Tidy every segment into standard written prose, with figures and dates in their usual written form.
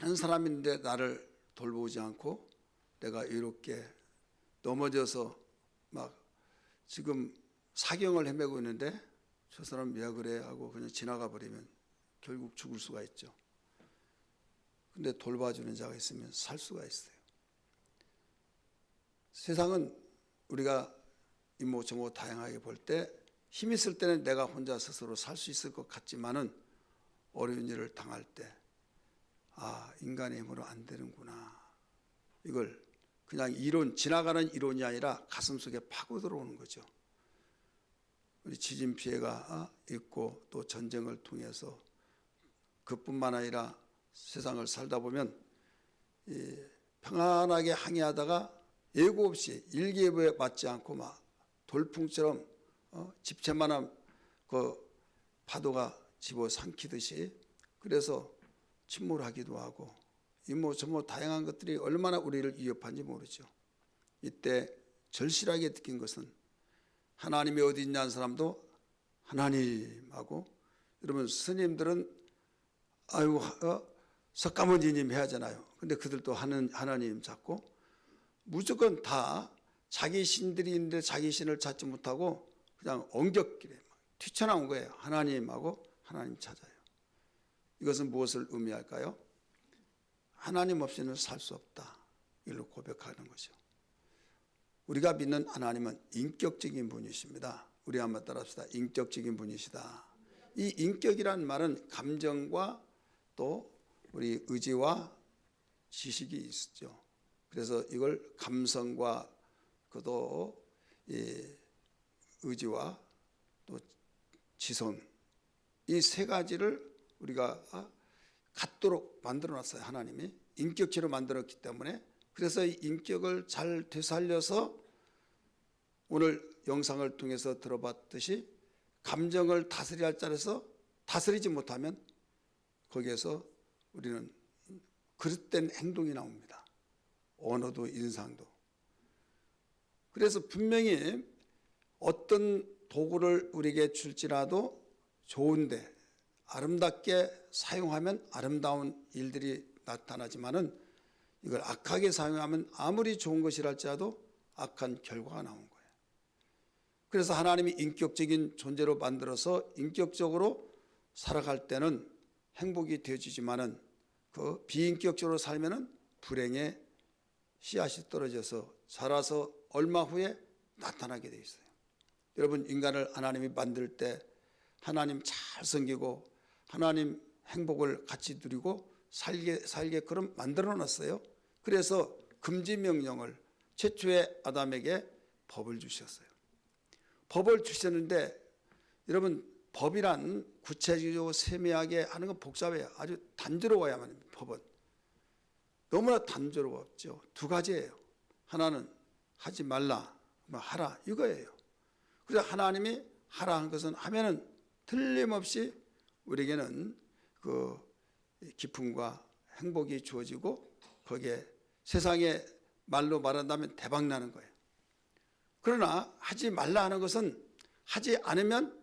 많은 사람인데 나를 돌보지 않고 내가 이렇게 넘어져서 막 지금 사경을 헤매고 있는데 저 사람 왜 그래 하고 그냥 지나가 버리면 결국 죽을 수가 있죠. 근데 돌봐주는 자가 있으면 살 수가 있어요. 세상은 우리가 이모저모 다양하게 볼 때 힘 있을 때는 내가 혼자 스스로 살 수 있을 것 같지만은 어려운 일을 당할 때 인간의 힘으로 안 되는구나. 이걸 그냥 이론, 지나가는 이론이 아니라 가슴속에 파고 들어오는 거죠. 우리 지진 피해가 있고 또 전쟁을 통해서 그뿐만 아니라 세상을 살다 보면 평안하게 항해하다가 예고 없이 일기예보에 맞지 않고 막 돌풍처럼 집채만한 그 파도가 집어삼키듯이 그래서 침몰하기도 하고 이모저모 다양한 것들이 얼마나 우리를 위협한지 모르죠. 이때 절실하게 느낀 것은 하나님이 어디 있냐는 사람도 하나님하고, 여러분 스님들은 석가모니님 해야 하잖아요. 근데 그들도 하나님 찾고 무조건 다 자기 신들이 있는데 자기 신을 찾지 못하고 그냥 엉겹길에 튀쳐나온 거예요. 하나님하고 하나님 찾아요. 이것은 무엇을 의미할까요? 하나님 없이는 살 수 없다. 이걸로 고백하는 거죠. 우리가 믿는 하나님은 인격적인 분이십니다. 우리 한번 따라합시다. 인격적인 분이시다. 이 인격이란 말은 감정과 또 우리 의지와 지식이 있죠. 그래서 이걸 감성과 그도 의지와 또 지성, 이 세 가지를 우리가 갖도록 만들어 놨어요. 하나님이 인격체로 만들었기 때문에. 그래서 이 인격을 잘 되살려서 오늘 영상을 통해서 들어봤듯이 감정을 다스려야 할 자리에서 다스리지 못하면 거기에서 우리는 그릇된 행동이 나옵니다. 언어도 인상도. 그래서 분명히 어떤 도구를 우리에게 줄지라도 좋은데 아름답게 사용하면 아름다운 일들이 나타나지만은 이걸 악하게 사용하면 아무리 좋은 것이랄지라도 악한 결과가 나온 거예요. 그래서 하나님이 인격적인 존재로 만들어서 인격적으로 살아갈 때는 행복이 되어지지만은 그 비인격적으로 살면은 불행의 씨앗이 떨어져서 자라서 얼마 후에 나타나게 돼 있어요. 여러분, 인간을 하나님이 만들 때 하나님 잘 섬기고 하나님 행복을 같이 누리고 살게끔 만들어 놨어요. 그래서 금지 명령을 최초의 아담에게 법을 주셨어요. 법을 주셨는데 여러분, 법이란 구체적이고 세밀하게 하는 건 복잡해요. 아주 단조로워야만 합니다. 법은 너무나 단조롭죠. 두 가지예요. 하나는 하지 말라, 하라, 이거예요. 그래서 하나님이 하라 한 것은 하면은 틀림없이 우리에게는 그 기쁨과 행복이 주어지고 거기에 세상에 말로 말한다면 대박 나는 거예요. 그러나 하지 말라 하는 것은 하지 않으면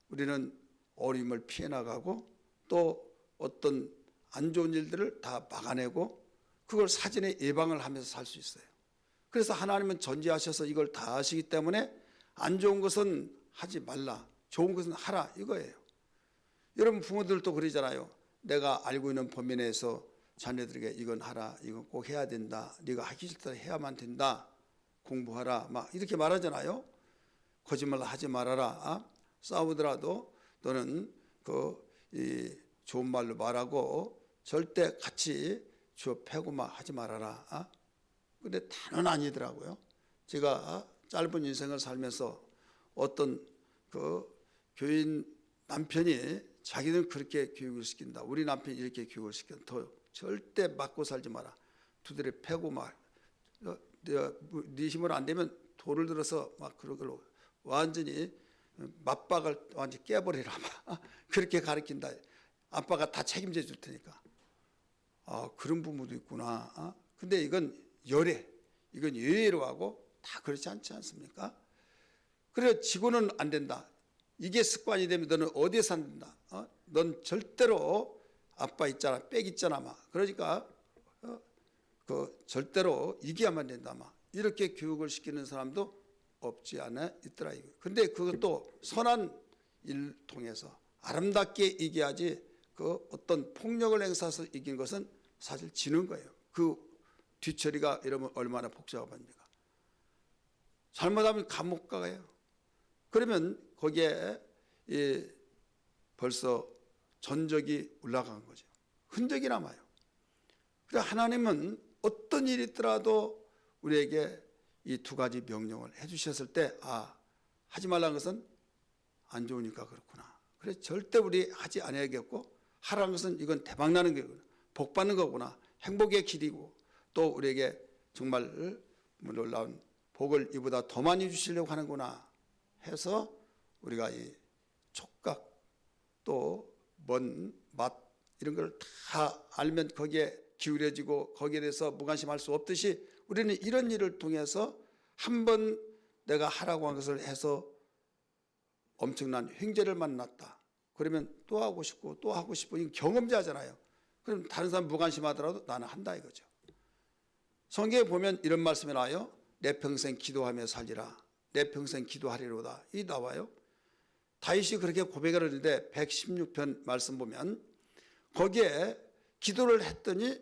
우리는 어려움을 피해 나가고 또 어떤 안 좋은 일들을 다 막아내고 그걸 사전에 예방을 하면서 살 수 있어요. 그래서 하나님은 전지하셔서 이걸 다 아시기 때문에 안 좋은 것은 하지 말라, 좋은 것은 하라, 이거예요. 여러분 부모들도 그러잖아요. 내가 알고 있는 범위 내에서 자녀들에게 이건 하라, 이건 꼭 해야 된다, 네가 하기 싫다 해야만 된다, 공부하라, 막 이렇게 말하잖아요. 거짓말 하지 말아라, 싸우더라도 너는 좋은 말로 말하고 절대 같이 주어 패고 막 하지 말아라. 근데 다는 아니더라고요. 제가 짧은 인생을 살면서 어떤 교인 남편이 자기는 그렇게 교육을 시킨다, 우리 남편이 이렇게 교육을 시킨다, 더 절대 맞고 살지 마라, 두드려 패고 막 네 힘으로 안 되면 돌을 들어서 막 그러고 완전히 맞박을 완전히 깨버리라 막 그렇게 가르친다. 아빠가 다 책임져 줄 테니까. 그런 부모도 있구나. 근데 이건 열애, 이건 예외로 하고 다 그렇지 않지 않습니까? 그래 지고는 안 된다. 이게 습관이 되면 너는 어디에서 안 된다. 넌 절대로 아빠 있잖아, 빽 있잖아, 막 그러니까 그 절대로 이기야만 된다, 막 이렇게 교육을 시키는 사람도 없지 않아 있더라. 근데 그것도 선한 일 통해서 아름답게 이겨야지 그 어떤 폭력을 행사해서 이긴 것은 사실 지는 거예요. 그 뒤처리가 이러면 얼마나 복잡합니까? 잘못하면 감옥 가요. 그러면 거기에 벌써 전적이 올라간 거죠. 흔적이 남아요. 그래서 하나님은 어떤 일이 있더라도 우리에게 이 두 가지 명령을 해주셨을 때 하지 말라는 것은 안 좋으니까 그렇구나. 그래서 절대 우리 하지 않아야겠고 하라는 것은 이건 대박나는 거구나. 복 받는 거구나. 행복의 길이고 또 우리에게 정말 놀라운 복을 이보다 더 많이 주시려고 하는구나 해서 우리가 이 촉각 또 먼 맛 이런 걸 다 알면 거기에 기울여지고 거기에 대해서 무관심할 수 없듯이 우리는 이런 일을 통해서 한번 내가 하라고 한 것을 해서 엄청난 횡재를 만났다. 그러면 또 하고 싶고 또 하고 싶고 이건 경험자잖아요. 그럼 다른 사람 무관심하더라도 나는 한다 이거죠. 성경에 보면 이런 말씀이 나와요. 내 평생 기도하며 살리라. 내 평생 기도하리로다. 이 나와요. 다윗이 그렇게 고백을 했는데 116편 말씀 보면 거기에 기도를 했더니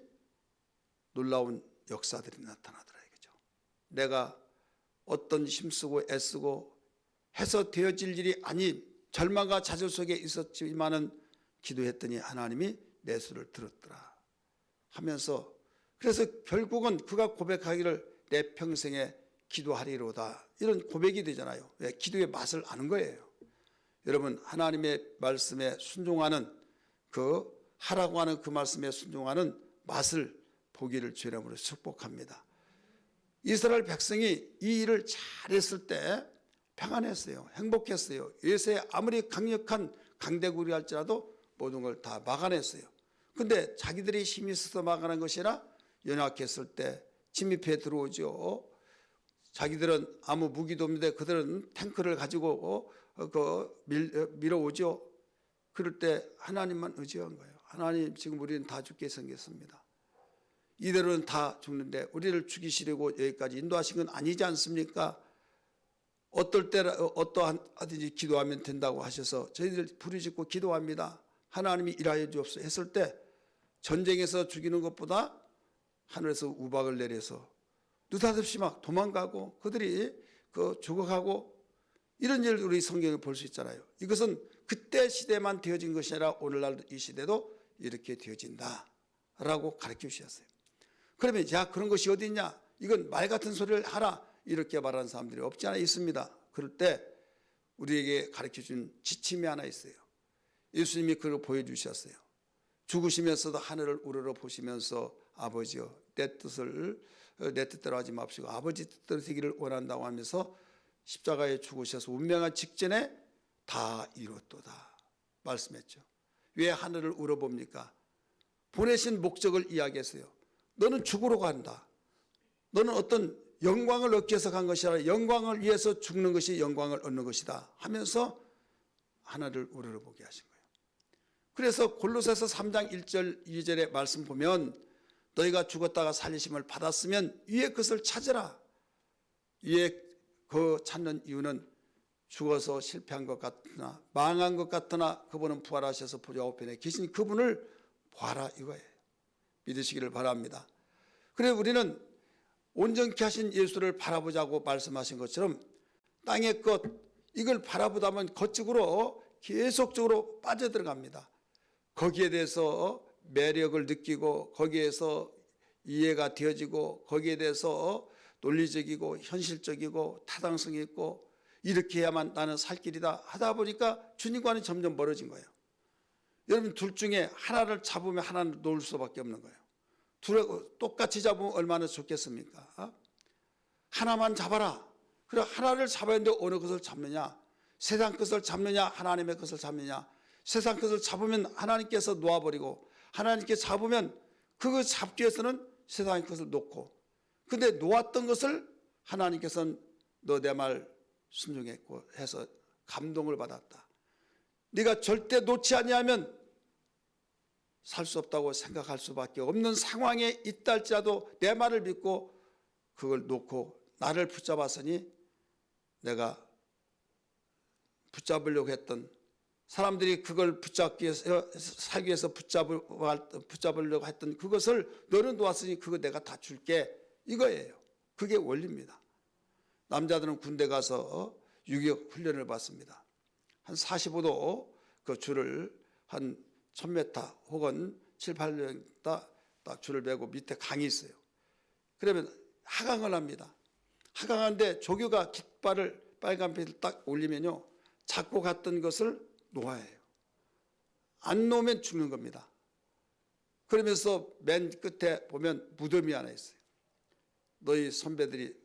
놀라운 역사들이 나타나더라 이거죠. 내가 어떤 힘쓰고 애쓰고 해서 되어질 일이 아닌 절망과 좌절 속에 있었지만은 기도했더니 하나님이 내 소리를 들었더라 하면서 그래서 결국은 그가 고백하기를 내 평생에 기도하리로다 이런 고백이 되잖아요. 왜? 기도의 맛을 아는 거예요. 여러분 하나님의 말씀에 순종하는 그 하라고 하는 그 말씀에 순종하는 맛을 보기를 주님으로 축복합니다. 이스라엘 백성이 이 일을 잘했을 때 평안했어요. 행복했어요. 요새 아무리 강력한 강대국이 할지라도 모든 걸 다 막아냈어요. 근데 자기들이 힘이 있어서 막아낸 것이라 연약했을 때 침입해 들어오죠. 자기들은 아무 무기도 없는데 그들은 탱크를 가지고 밀어오죠. 그럴 때 하나님만 의지한 거예요. 하나님 지금 우리는 다 죽게 생겼습니다. 이대로는 다 죽는데 우리를 죽이시려고 여기까지 인도하신 건 아니지 않습니까? 어떨 때 어떠하든지 기도하면 된다고 하셔서 저희들 부르짖고 기도합니다. 하나님이 일하여 주옵소서 했을 때 전쟁에서 죽이는 것보다 하늘에서 우박을 내려서 느닷없이 막 도망가고 그들이 죽어가고 이런 일을 우리 성경에 볼 수 있잖아요. 이것은 그때 시대만 되어진 것이 아니라 오늘날 이 시대도 이렇게 되어진다라고 가르쳐 주셨어요. 그러면 그런 것이 어디 있냐? 이건 말 같은 소리를 하라 이렇게 말하는 사람들이 없지 않아 있습니다. 그럴 때 우리에게 가르쳐 준 지침이 하나 있어요. 예수님이 그걸 보여주셨어요. 죽으시면서도 하늘을 우러러 보시면서 아버지여 내 뜻대로 하지 맙시고 아버지 뜻대로 되기를 원한다고 하면서 십자가에 죽으셔서 운명한 직전에 다 이뤘도다 말씀했죠. 왜 하늘을 우러봅니까? 보내신 목적을 이야기했어요. 너는 죽으러 간다. 너는 어떤 영광을 얻기 위해서 간 것이 아니라 영광을 위해서 죽는 것이 영광을 얻는 것이다 하면서 하늘을 우러러보게 하신 거예요. 그래서 골로새서 3장 1절 2절의 말씀 보면 너희가 죽었다가 살리심을 받았으면 위의 것을 찾으라. 위에 그 찾는 이유는 죽어서 실패한 것 같으나 망한 것 같으나 그분은 부활하셔서 보좌 우편에 계신 그분을 보아라 이거예요. 믿으시기를 바랍니다. 그래서 우리는 온전케 하신 예수를 바라보자고 말씀하신 것처럼 땅의 것 이걸 바라보다 보면 그쪽으로 계속적으로 빠져들어갑니다. 거기에 대해서 매력을 느끼고 거기에서 이해가 되어지고 거기에 대해서 논리적이고 현실적이고 타당성이 있고 이렇게 해야만 나는 살 길이다 하다 보니까 주님과는 점점 멀어진 거예요. 여러분 둘 중에 하나를 잡으면 하나를 놓을 수밖에 없는 거예요. 둘을 똑같이 잡으면 얼마나 좋겠습니까? 하나만 잡아라. 그래 하나를 잡아야 하는데 어느 것을 잡느냐? 세상 것을 잡느냐? 하나님의 것을 잡느냐? 세상 것을 잡으면 하나님께서 놓아버리고 하나님께 잡으면 그걸 잡기 위해서는 세상의 것을 놓고 근데 놓았던 것을 하나님께서는 너 내 말 순종했고 해서 감동을 받았다. 네가 절대 놓지 아니하면 살 수 없다고 생각할 수밖에 없는 상황에 있다 할지라도 내 말을 믿고 그걸 놓고 나를 붙잡았으니 내가 붙잡으려고 했던 사람들이 그걸 붙잡기 위해서 사기 위해서 붙잡으려고 했던 그것을 너는 놓았으니 그거 내가 다 줄게 이거예요. 그게 원리입니다. 남자들은 군대 가서 유격 훈련을 받습니다. 한 45도 그 줄을 한 1000m 혹은 7, 8m 딱 줄을 매고 밑에 강이 있어요. 그러면 하강을 합니다. 하강하는데 조교가 깃발을 빨간빛을 딱 올리면요 잡고 갔던 것을 놓아야 해요. 안 놓으면 죽는 겁니다. 그러면서 맨 끝에 보면 무덤이 하나 있어요. 너희 선배들이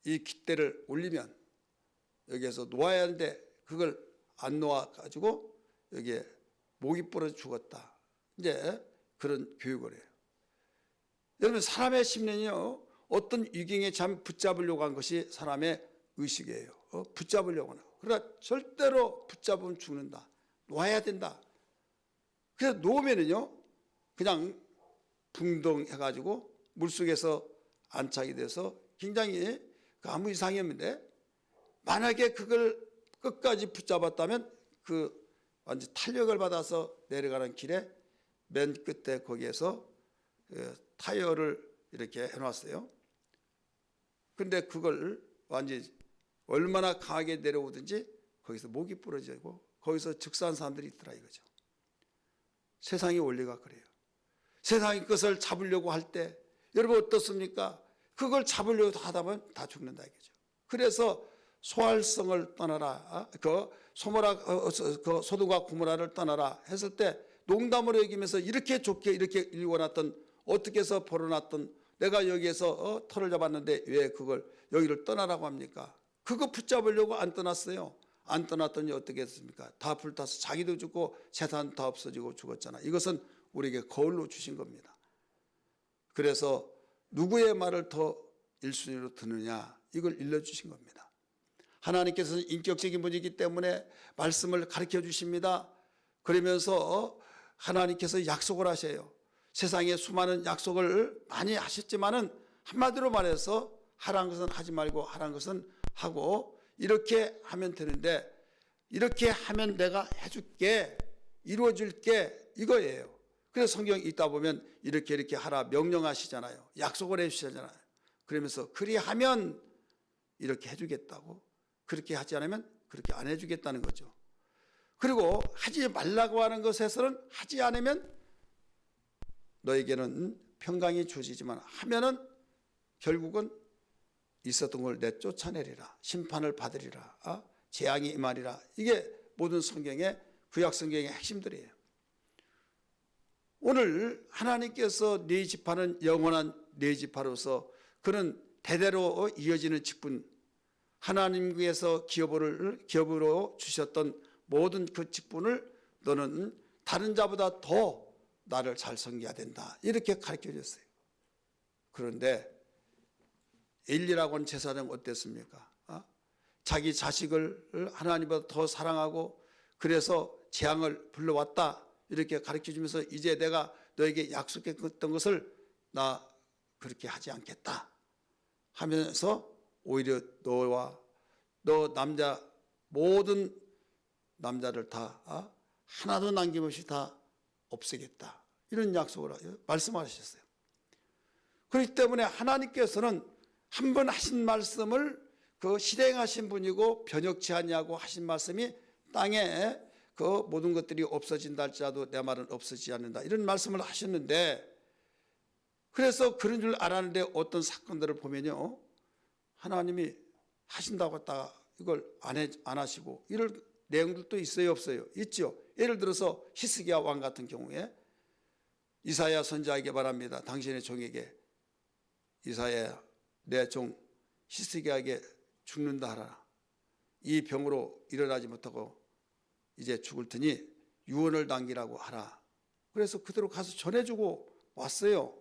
이 깃대를 올리면 여기에서 놓아야 하는데 그걸 안 놓아가지고 여기에 목이 부러져 죽었다. 이제 그런 교육을 해요. 여러분 사람의 심리는요 어떤 위경에 참 붙잡으려고 한 것이 사람의 의식이에요. 붙잡으려고 하는. 그러나 절대로 붙잡으면 죽는다. 놓아야 된다. 그래서 놓으면은요 그냥 붕덩해가지고 물속에서 안착이 돼서 굉장히 아무 이상이 없는데 만약에 그걸 끝까지 붙잡았다면 그 완전 탄력을 받아서 내려가는 길에 맨 끝에 거기에서 타이어를 이렇게 해놨어요. 근데 그걸 완전히 얼마나 강하게 내려오든지 거기서 목이 부러지고 거기서 즉사한 사람들이 있더라 이거죠. 세상의 원리가 그래요. 세상이 그것을 잡으려고 할 때 여러분 어떻습니까? 그걸 잡으려고 하다 보면 다 죽는다 이거죠. 그래서 소활성을 떠나라, 그 소돔과 고모라를 떠나라 했을 때 농담으로 여기면서 이렇게 좋게 이렇게 일궈놨던 어떻게 해서 벌어놨던 내가 여기에서 털을 잡았는데 왜 그걸 여기를 떠나라고 합니까? 그거 붙잡으려고 안 떠났어요. 안 떠났더니 어떻게 했습니까? 다 불타서 자기도 죽고 재산 다 없어지고 죽었잖아. 이것은 우리에게 거울로 주신 겁니다. 그래서 누구의 말을 더 1순위로 듣느냐 이걸 일러주신 겁니다. 하나님께서는 인격적인 분이기 때문에 말씀을 가르쳐 주십니다. 그러면서 하나님께서 약속을 하셔요. 세상에 수많은 약속을 많이 하셨지만은 한마디로 말해서 하라는 것은 하지 말고 하라는 것은 하고 이렇게 하면 되는데 이렇게 하면 내가 해줄게 이루어줄게 이거예요. 그래서 성경 읽다 보면 이렇게 하라 명령하시잖아요. 약속을 해주시잖아요. 그러면서 그리하면 이렇게 해주겠다고 그렇게 하지 않으면 그렇게 안 해주겠다는 거죠. 그리고 하지 말라고 하는 것에서는 하지 않으면 너에게는 평강이 주어지지만 하면은 결국은 있었던 걸 내쫓아내리라. 심판을 받으리라. 재앙이 임하리라. 이게 모든 성경의 구약 성경의 핵심들이에요. 오늘 하나님께서 네 지파는 영원한 네 지파로서 그는 대대로 이어지는 직분 하나님께서 기업으로 주셨던 모든 그 직분을 너는 다른 자보다 더 나를 잘 섬겨야 된다. 이렇게 가르쳐 줬어요. 그런데 엘리라고 하는 제사장은 어땠습니까? 자기 자식을 하나님보다 더 사랑하고 그래서 재앙을 불러왔다. 이렇게 가르쳐 주면서 이제 내가 너에게 약속했던 것을 나 그렇게 하지 않겠다 하면서 오히려 너와 너 남자 모든 남자를 다 하나도 남김없이 다 없애겠다. 이런 약속을 말씀하셨어요. 그렇기 때문에 하나님께서는 한 번 하신 말씀을 그 실행하신 분이고 변혁치 아니하고 하신 말씀이 땅에 그 모든 것들이 없어진다 할지라도 내 말은 없어지지 않는다. 이런 말씀을 하셨는데 그래서 그런 줄 알았는데 어떤 사건들을 보면요. 하나님이 하신다고 했다가 이걸 안 하시고 이럴 내용들도 있어요 없어요? 있죠. 예를 들어서 히스기야 왕 같은 경우에 이사야 선지자에게 말합니다. 당신의 종에게 이사야 내 종 히스기야에게 죽는다 하라. 이 병으로 일어나지 못하고 이제 죽을 테니 유언을 남기라고 하라. 그래서 그대로 가서 전해주고 왔어요.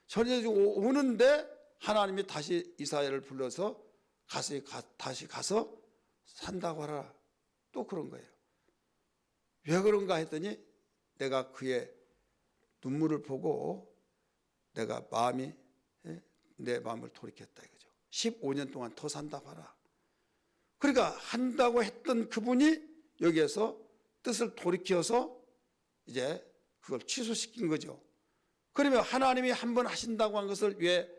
전해주고 오는데 하나님이 다시 이사야를 불러서 다시 가서 산다고 하라. 또 그런 거예요. 왜 그런가 했더니 내가 그의 눈물을 보고 내가 내 마음을 돌이켰다 이거죠. 15년 동안 더 산다 봐라. 그러니까 한다고 했던 그분이 여기에서 뜻을 돌이켜서 이제 그걸 취소시킨 거죠. 그러면 하나님이 한 번 하신다고 한 것을 왜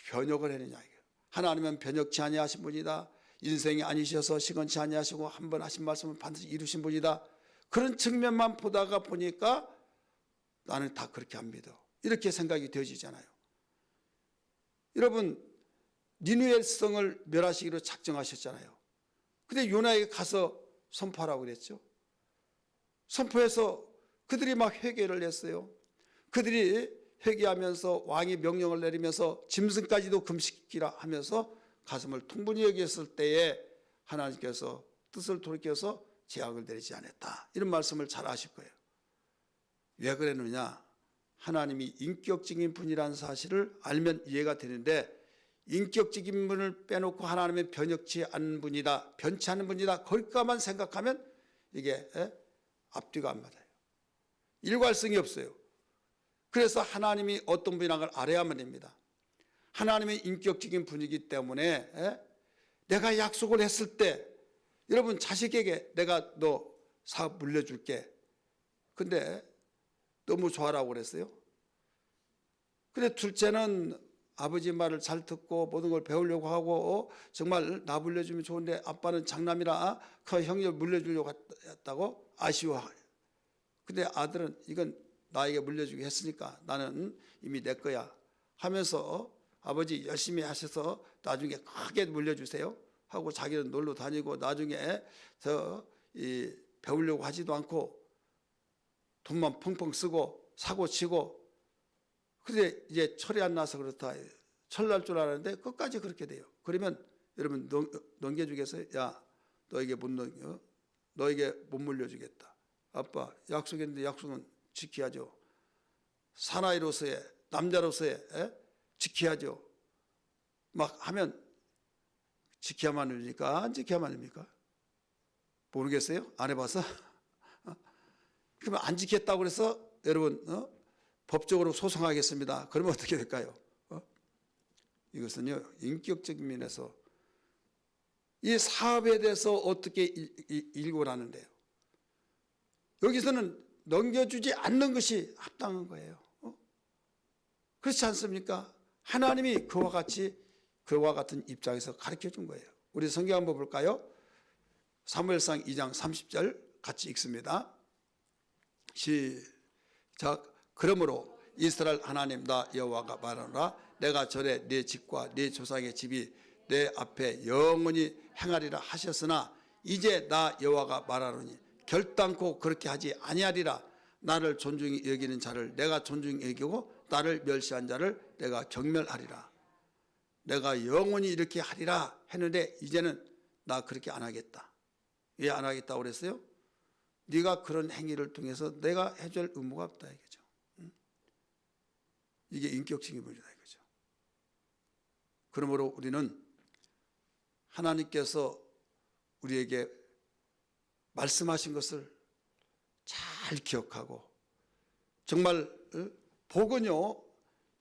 변역을 했느냐 이거예요. 하나님은 변역치 아니하신 분이다. 인생이 아니셔서 시건치 아니하시고 한 번 하신 말씀을 반드시 이루신 분이다. 그런 측면만 보다가 보니까 나는 다 그렇게 안 믿어. 이렇게 생각이 되어지잖아요. 여러분 니느웨 성을 멸하시기로 작정하셨잖아요. 근데 요나에게 가서 선포하라고 그랬죠. 선포해서 그들이 막 회개를 했어요. 그들이 회개하면서 왕이 명령을 내리면서 짐승까지도 금식시키라 하면서 가슴을 통분히 여겼을 때에 하나님께서 뜻을 돌이켜서 재앙을 내리지 않았다. 이런 말씀을 잘 아실 거예요. 왜 그랬느냐? 하나님이 인격적인 분이라는 사실을 알면 이해가 되는데 인격적인 분을 빼놓고 하나님은 변혁치 않는 분이다. 변치 않는 분이다. 거기까지만 생각하면 이게 앞뒤가 안 맞아요. 일관성이 없어요. 그래서 하나님이 어떤 분이라는 걸 알아야만 됩니다. 하나님의 인격적인 분이기 때문에 내가 약속을 했을 때 여러분 자식에게 내가 너 사업 물려줄게. 근데 너무 좋아라고 그랬어요. 근데 둘째는 아버지 말을 잘 듣고 모든 걸 배우려고 하고 정말 나 물려주면 좋은데 아빠는 장남이라 그 형을 물려주려고 했다고 아쉬워해요. 근데 아들은 이건 나에게 물려주게 했으니까 나는 이미 내 거야 하면서 아버지 열심히 하셔서 나중에 크게 물려주세요 하고 자기는 놀러 다니고 나중에 배우려고 하지도 않고 돈만 펑펑 쓰고 사고 치고 근데 이제 철이 안 나서 그렇다. 철 날 줄 알았는데 끝까지 그렇게 돼요. 그러면 여러분 넘겨주겠어요? 야 너에게 못 물려주겠다. 아빠 약속했는데 약속은 지켜야죠. 사나이로서의 남자로서의 지켜야죠. 막 하면 지켜야만 합니까? 안 지켜야만 합니까? 모르겠어요? 안 해봐서? 그러면 안 지켰다고 그래서 여러분 법적으로 소송하겠습니다. 그러면 어떻게 될까요? 이것은요 인격적인 면에서 이 사업에 대해서 어떻게 일고를 하는데요. 여기서는 넘겨주지 않는 것이 합당한 거예요. 그렇지 않습니까? 하나님이 그와 같은 입장에서 가르쳐 준 거예요. 우리 성경 한번 볼까요? 사무엘상 2장 30절 같이 읽습니다. 시작. 그러므로 이스라엘 하나님 나 여호와가 말하노라 내가 전에 네 집과 네 조상의 집이 내 앞에 영원히 행하리라 하셨으나 이제 나 여호와가 말하노니 결단코 그렇게 하지 아니하리라. 나를 존중히 여기는 자를 내가 존중히 여기고 나를 멸시한 자를 내가 경멸하리라. 내가 영원히 이렇게 하리라 했는데 이제는 나 그렇게 안 하겠다. 왜 안 하겠다고 그랬어요? 네가 그런 행위를 통해서 내가 해줄 의무가 없다 이거죠. 이게 인격적인 분이다 이거죠. 그러므로 우리는 하나님께서 우리에게 말씀하신 것을 잘 기억하고 정말 복은요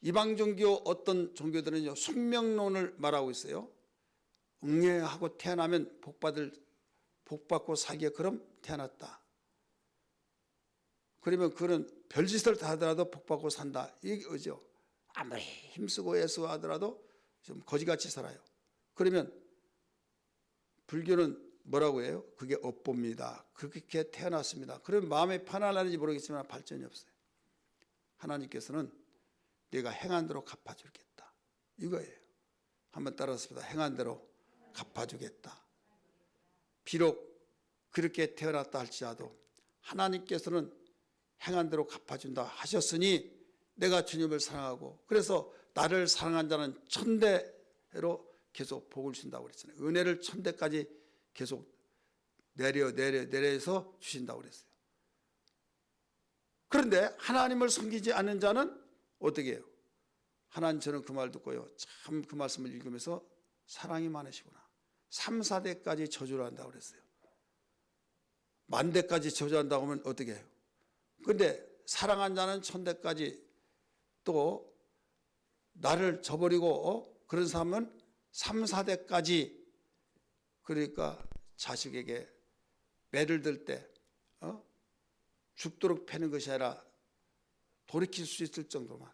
이방 종교 어떤 종교들은요 숙명론을 말하고 있어요. 응애하고 태어나면 복받고 살기에 그럼 태어났다. 그러면 그는 별짓을 다 하더라도 복받고 산다. 이거죠. 아무리 힘쓰고 애쓰하더라도 좀 거지같이 살아요. 그러면 불교는 뭐라고 해요? 그게 업보입니다. 그렇게 태어났습니다. 그러면 마음에 편안한지 모르겠지만 발전이 없어요. 하나님께서는 내가 행한 대로 갚아주겠다. 이거예요. 한번 따라했습니다. 행한 대로 갚아주겠다. 비록 그렇게 태어났다 할지라도 하나님께서는 행한 대로 갚아준다 하셨으니 내가 주님을 사랑하고 그래서 나를 사랑한 자는 천대로 계속 복을 준다고 그랬잖아요. 은혜를 천대까지 계속 내려서 주신다고 그랬어요. 그런데 하나님을 섬기지 않는 자는 어떻게 해요? 하나님 저는 그 말 듣고요. 참 그 말씀을 읽으면서 사랑이 많으시구나. 3, 4대까지 저주를 한다고 그랬어요. 10,000대까지 저주한다고 하면 어떻게 해요? 그런데 사랑한 자는 천대까지, 또 나를 저버리고 그런 사람은 3, 4대까지, 그러니까 자식에게 매를 들 때 죽도록 패는 것이 아니라 돌이킬 수 있을 정도만.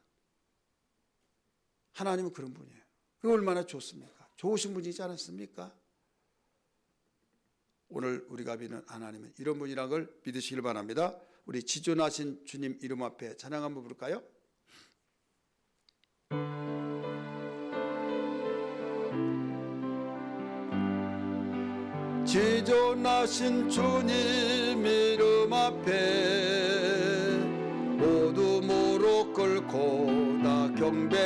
하나님은 그런 분이에요. 그게 얼마나 좋습니까? 좋으신 분이지 않았습니까? 오늘 우리가 믿는 하나님은 이런 분이라는 걸 믿으시길 바랍니다. 우리 지존하신 주님 이름 앞에 찬양 한번 부를까요? 지존하신 주님 이름 앞에 모두 무릎 꿇고 다 경배,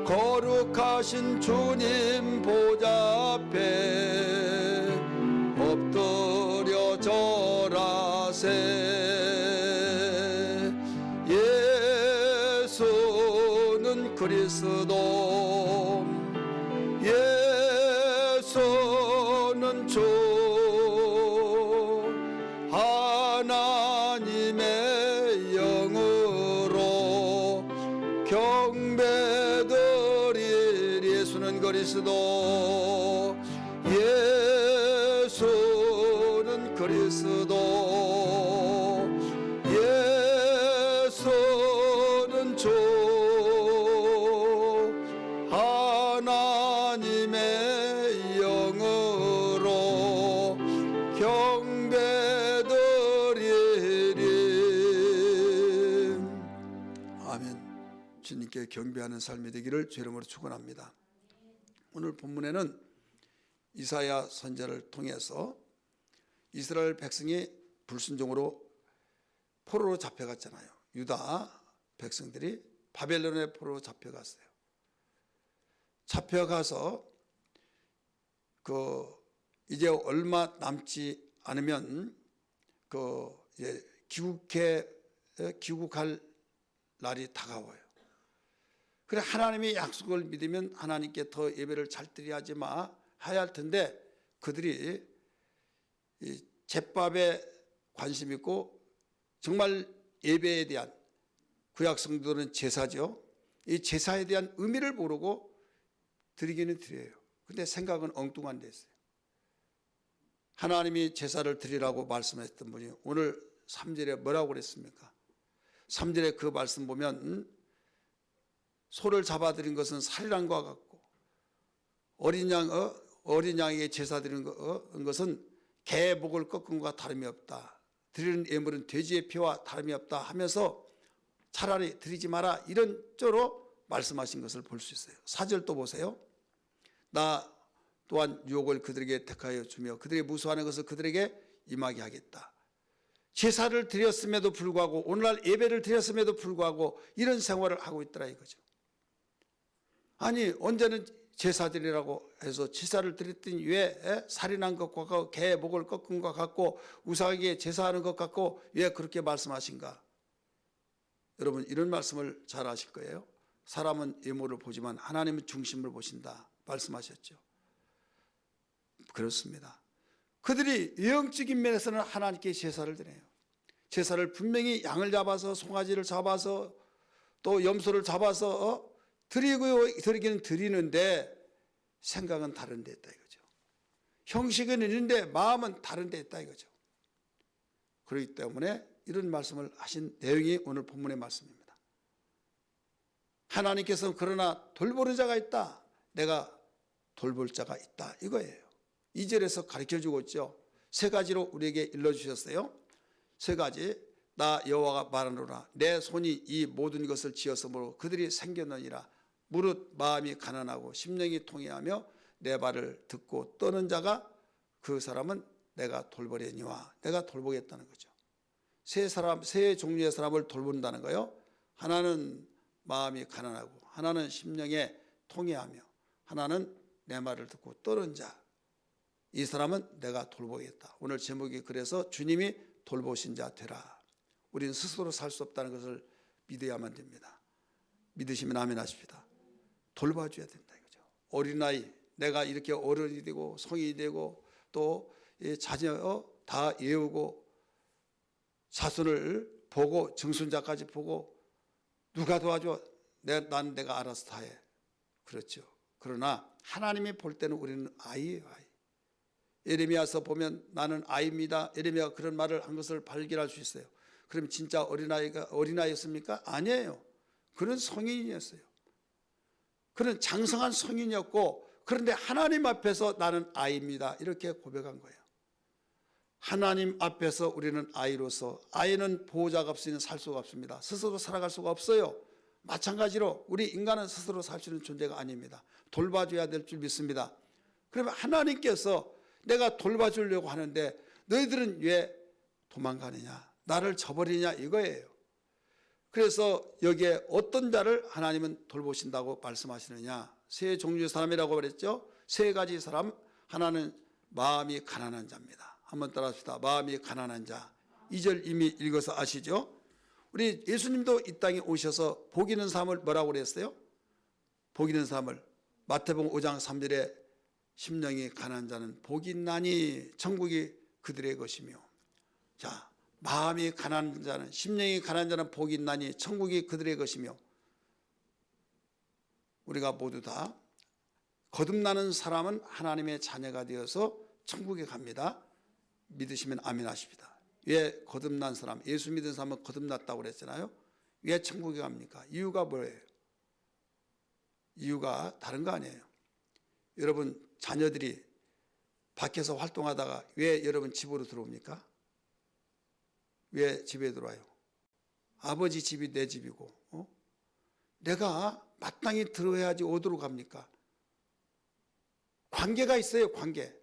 거룩하신 주님 보좌 앞에 엎드려 절하세. 예수는 그리스도, 예수는 주, 하나님의 영으로 경배드릴. 예수는 그리스도, 예수는 그리스도, 예수는 주, 하나님의 영으로 경배드리리. 아멘. 주님께 경배하는 삶이 되기를 주 이름으로 축원합니다. 오늘 본문에는 이사야 선지자를 통해서 이스라엘 백성이 불순종으로 포로로 잡혀갔잖아요. 유다 백성들이 바벨론의 포로로 잡혀갔어요. 잡혀가서 이제 얼마 남지 않으면 귀국할 날이 다가와요. 그래, 하나님의 약속을 믿으면 하나님께 더 예배를 잘 드려야지 해야 할 텐데, 그들이 이 제밥에 관심 있고 정말 예배에 대한, 구약 성도들은 제사죠. 이 제사에 대한 의미를 모르고 드리기는 드려요. 근데 생각은 엉뚱한 데 있어요. 하나님이 제사를 드리라고 말씀했던 분이 오늘 3절에 뭐라고 그랬습니까? 3절에 그 말씀 보면 소를 잡아드린 것은 살이란 것과 같고, 어린 양에게 제사 드리는 것은 개 목을 꺾은 것과 다름이 없다. 드리는 예물은 돼지의 피와 다름이 없다 하면서 차라리 드리지 마라, 이런 쪽으로 말씀하신 것을 볼 수 있어요. 4절 또 보세요. 나 또한 유혹을 그들에게 택하여 주며 그들이 무수하는 것을 그들에게 임하게 하겠다. 제사를 드렸음에도 불구하고, 오늘날 예배를 드렸음에도 불구하고 이런 생활을 하고 있더라 이거죠. 아니, 언제는 제사 드리라고 해서 제사를 드렸더니 왜 살인한 것과 같고 개 목을 꺾은 것 같고 우상에게 제사하는 것 같고 왜 그렇게 말씀하신가? 여러분, 이런 말씀을 잘 아실 거예요. 사람은 외모를 보지만 하나님은 중심을 보신다 말씀하셨죠. 그렇습니다. 그들이 영적인 면에서는 하나님께 제사를 드려요. 제사를 분명히 양을 잡아서, 송아지를 잡아서, 또 염소를 잡아서 드리기는 드리는데 생각은 다른 데 있다 이거죠. 형식은 있는데 마음은 다른 데 있다 이거죠. 그렇기 때문에 이런 말씀을 하신 내용이 오늘 본문의 말씀입니다. 하나님께서는 그러나 돌보는 자가 있다, 내가 돌볼 자가 있다 이거예요. 2절에서 가르쳐주고 있죠. 세 가지로 우리에게 일러주셨어요. 세 가지. 나 여호와가 말하노라, 내 손이 이 모든 것을 지었으므로 그들이 생겼느니라. 무릇 마음이 가난하고 심령이 통회하며 내 말을 듣고 떠는 자가, 그 사람은 내가 돌보려니와, 내가 돌보겠다는 거죠. 세 종류의 사람을 돌본다는 거예요. 하나는 마음이 가난하고, 하나는 심령에 통회하며, 하나는 내 말을 듣고 떠는 자. 이 사람은 내가 돌보겠다. 오늘 제목이 그래서 주님이 돌보신 자 되라. 우리는 스스로 살 수 없다는 것을 믿어야만 됩니다. 믿으시면 아멘 하십시다. 돌봐줘야 된다 이거죠. 어린아이, 내가 이렇게 어른이 되고 성인이 되고 또 자녀 다 예우고 자손을 보고 증손자까지 보고 누가 도와줘? 난 내가 알아서 다 해. 그렇죠. 그러나 하나님이 볼 때는 우리는 아이예요. 아이. 예레미야서 보면 나는 아이입니다. 예레미야가 그런 말을 한 것을 발견할 수 있어요. 그럼 진짜 어린아이였습니까? 아니에요. 그는 성인이었어요. 그는 장성한 성인이었고, 그런데 하나님 앞에서 나는 아이입니다, 이렇게 고백한 거예요. 하나님 앞에서 우리는 아이로서, 아이는 보호자가 없으면 살 수가 없습니다. 스스로 살아갈 수가 없어요. 마찬가지로 우리 인간은 스스로 살 수 있는 존재가 아닙니다. 돌봐줘야 될 줄 믿습니다. 그러면 하나님께서 내가 돌봐주려고 하는데 너희들은 왜 도망가느냐, 나를 저버리냐, 이거예요. 그래서 여기에 어떤 자를 하나님은 돌보신다고 말씀하시느냐, 세 종류의 사람이라고 그랬죠. 세 가지 사람. 하나는 마음이 가난한 자입니다. 한번 따라합시다. 마음이 가난한 자. 2절 이미 읽어서 아시죠? 우리 예수님도 이 땅에 오셔서 복 있는 삶을 뭐라고 그랬어요? 복 있는 삶을 마태복음 5장 3절에 심령이 가난한 자는 복이 있나니 천국이 그들의 것이며. 자, 마음이 가난한 자는, 심령이 가난한 자는 복이 있나니 천국이 그들의 것이며. 우리가 모두 다 거듭나는 사람은 하나님의 자녀가 되어서 천국에 갑니다. 믿으시면 아멘 하십니다. 왜 거듭난 사람, 예수 믿은 사람은 거듭났다고 그랬잖아요. 왜 천국에 갑니까? 이유가 뭐예요? 이유가 다른 거 아니에요. 여러분 자녀들이 밖에서 활동하다가 왜 여러분 집으로 들어옵니까? 왜 집에 들어와요? 아버지 집이 내 집이고, 내가 마땅히 들어야지 어디로 갑니까? 관계가 있어요. 관계.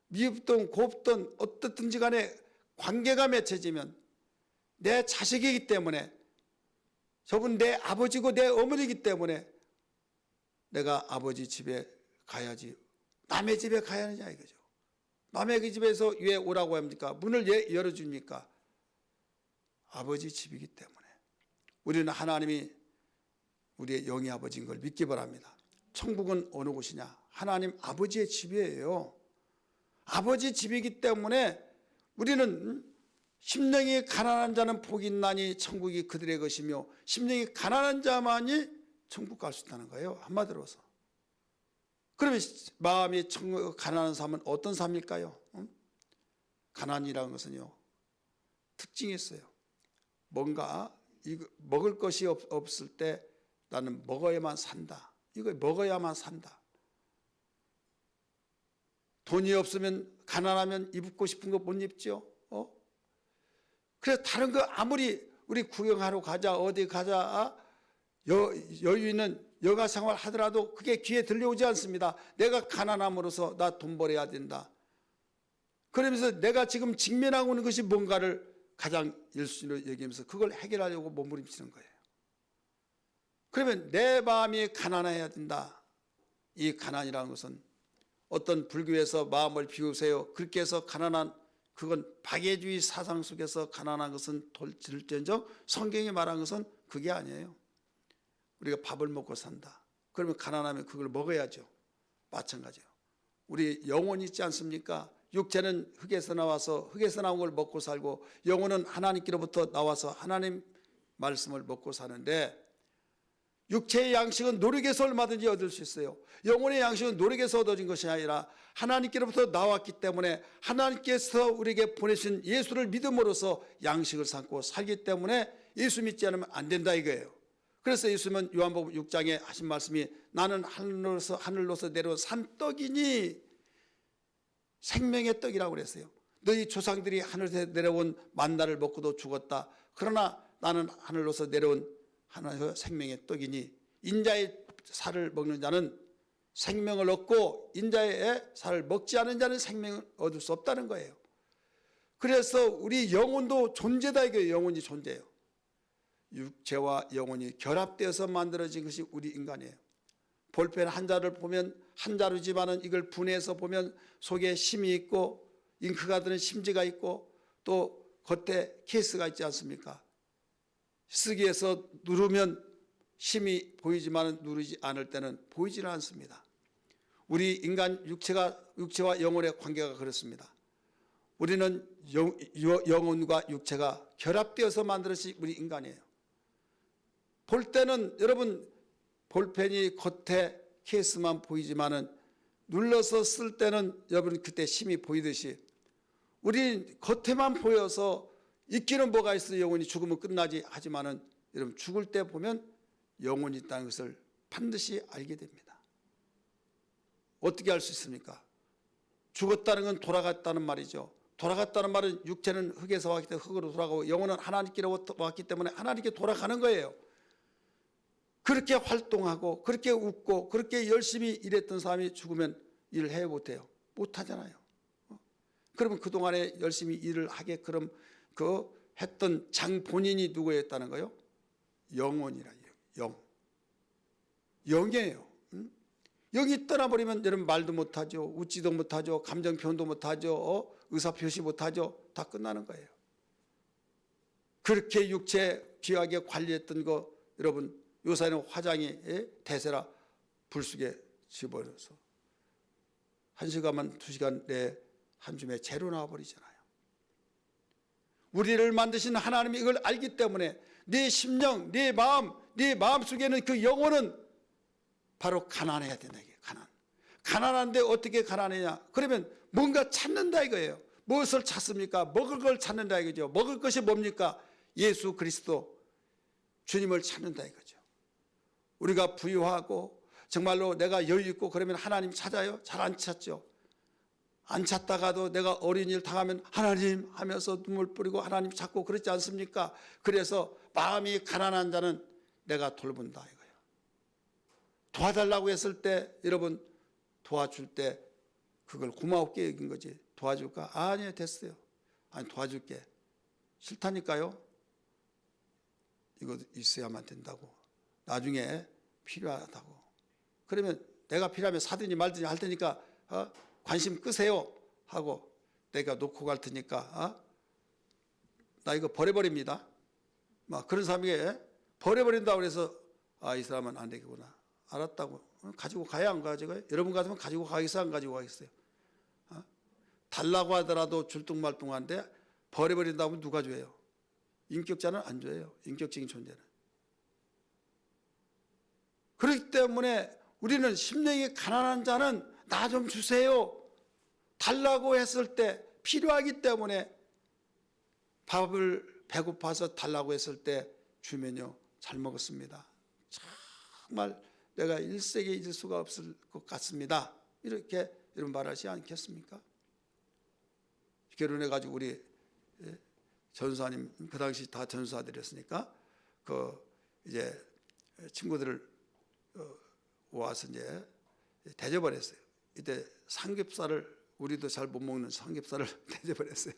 미흡든 곱든 어떻든지 간에 관계가 맺혀지면, 내 자식이기 때문에, 저분 내 아버지고 내 어머니이기 때문에 내가 아버지 집에 가야지 남의 집에 가야 하느냐 이거죠. 남의 그 집에서 왜 오라고 합니까? 문을 왜 열어줍니까? 아버지 집이기 때문에. 우리는 하나님이 우리의 영의 아버지인 걸 믿기 바랍니다. 천국은 어느 곳이냐? 하나님 아버지의 집이에요. 아버지 집이기 때문에 우리는 심령이 가난한 자는 복이 있나니 천국이 그들의 것이며, 심령이 가난한 자만이 천국 갈 수 있다는 거예요. 한마디로서. 그러면 마음이 가난한 삶은 어떤 삶일까요? 가난이라는 것은요, 특징이 있어요. 뭔가 먹을 것이 없을 때 나는 먹어야만 산다. 이거 먹어야만 산다. 돈이 없으면, 가난하면 입고 싶은 거 못 입죠. 그래서 다른 거 아무리 우리 구경하러 가자, 어디 가자, 여유 있는 여가 생활 하더라도 그게 귀에 들려오지 않습니다. 내가 가난함으로써 나 돈 벌어야 된다. 그러면서 내가 지금 직면하고 있는 것이 뭔가를 가장 1순위로 여기면서 그걸 해결하려고 몸부림치는 거예요. 그러면 내 마음이 가난해야 된다. 이 가난이라는 것은 어떤 불교에서 마음을 비우세요, 그렇게 해서 가난한, 그건 박애주의 사상 속에서 가난한 것은 돌질전적, 성경이 말한 것은 그게 아니에요. 우리가 밥을 먹고 산다. 그러면 가난하면 그걸 먹어야죠. 마찬가지예요. 우리 영혼이 있지 않습니까? 육체는 흙에서 나와서 흙에서 나온 걸 먹고 살고, 영혼은 하나님께로부터 나와서 하나님 말씀을 먹고 사는데, 육체의 양식은 노력해서 얼마든지 얻을 수 있어요. 영혼의 양식은 노력해서 얻어진 것이 아니라 하나님께로부터 나왔기 때문에, 하나님께서 우리에게 보내신 예수를 믿음으로써 양식을 삼고 살기 때문에 예수 믿지 않으면 안 된다 이거예요. 그래서 예수님은 요한복음 6장에 하신 말씀이, 나는 하늘로서 내려온 산떡이니, 생명의 떡이라고 그랬어요. 너희 조상들이 하늘에서 내려온 만나를 먹고도 죽었다. 그러나 나는 하늘로서 내려온 하나님의 생명의 떡이니, 인자의 살을 먹는 자는 생명을 얻고 인자의 살을 먹지 않은 자는 생명을 얻을 수 없다는 거예요. 그래서 우리 영혼도 존재다 이거예요. 영혼이 존재예요. 육체와 영혼이 결합되어서 만들어진 것이 우리 인간이에요. 볼펜 한 자를 보면 한 자루지만은 이걸 분해해서 보면 속에 심이 있고 잉크가 드는 심지가 있고 또 겉에 케이스가 있지 않습니까? 쓰기에서 누르면 심이 보이지만 누르지 않을 때는 보이지는 않습니다. 우리 인간 육체와 영혼의 관계가 그렇습니다. 우리는 영혼과 육체가 결합되어서 만들어진 우리 인간이에요. 볼 때는 여러분 볼펜이 겉에 케이스만 보이지만은 눌러서 쓸 때는 여러분 그때 힘이 보이듯이 우리 겉에만 보여서 있기는 뭐가 있어 영혼이 죽으면 끝나지 하지만은 여러분 죽을 때 보면 영혼이 있다는 것을 반드시 알게 됩니다. 어떻게 알 수 있습니까? 죽었다는 건 돌아갔다는 말이죠. 돌아갔다는 말은 육체는 흙에서 왔기 때문에 흙으로 돌아가고 영혼은 하나님께로 왔기 때문에 하나님께 돌아가는 거예요. 그렇게 활동하고 그렇게 웃고 그렇게 열심히 일했던 사람이 죽으면 일을 해야 못해요. 못하잖아요. 그러면 그동안에 열심히 일을 하게끔 그 했던 장 본인이 누구였다는 거예요? 영혼이라. 영이에요. 영이 떠나버리면 여러분 말도 못하죠. 웃지도 못하죠. 감정 표현도 못하죠. 의사 표시 못하죠. 다 끝나는 거예요. 그렇게 육체 귀하게 관리했던 거 여러분 요새는 화장이 대세라 불 속에 집어넣어서 1시간만 2시간 내에 한줌에 재로 나와버리잖아요. 우리를 만드신 하나님이 이걸 알기 때문에 네 심령, 네 마음 속에는 그 영혼은 바로 가난해야 된다. 이게 가난한데 어떻게 가난해냐? 그러면 뭔가 찾는다 이거예요. 무엇을 찾습니까? 먹을 걸 찾는다 이거죠. 먹을 것이 뭡니까? 예수 그리스도 주님을 찾는다 이거죠. 우리가 부유하고 정말로 내가 여유 있고 그러면 하나님 찾아요? 잘 안 찾죠. 안 찾다가도 내가 어린 일 당하면 하나님 하면서 눈물 뿌리고 하나님 찾고 그렇지 않습니까? 그래서 마음이 가난한 자는 내가 돌본다 이거예요. 도와달라고 했을 때 여러분 도와줄 때 그걸 고마웠게 여긴 거지. 도와줄까? 아니요 됐어요. 아니 도와줄게. 싫다니까요. 이거 있어야만 된다고. 나중에 필요하다고. 그러면 내가 필요하면 사든지 말든지 할 테니까 관심 끄세요 하고 내가 놓고 갈 테니까 나 이거 버려버립니다. 막 그런 사람에게 버려버린다고 해서 이 사람은 안 되겠구나. 알았다고. 가지고 가야 안 가져가요? 여러분 같으면 가지고 가겠어요? 안 가지고 가겠어요? 달라고 하더라도 줄뚱말뚱한데 버려버린다면 누가 줘요? 인격자는 안 줘요. 인격적인 존재는. 그렇기 때문에 우리는 심령이 가난한 자는 나 좀 주세요. 달라고 했을 때 필요하기 때문에 밥을 배고파서 달라고 했을 때 주면요. 잘 먹었습니다. 정말 내가 일생에 잊을 수가 없을 것 같습니다. 이렇게 이런 말하지 않겠습니까? 결혼해가지고 우리 전사님 그 당시 다 전사들이었으니까 그 이제 친구들을 와서 이제 대접을 했어요. 이때 삼겹살을 우리도 잘 못 먹는 삼겹살을 대접을 했어요.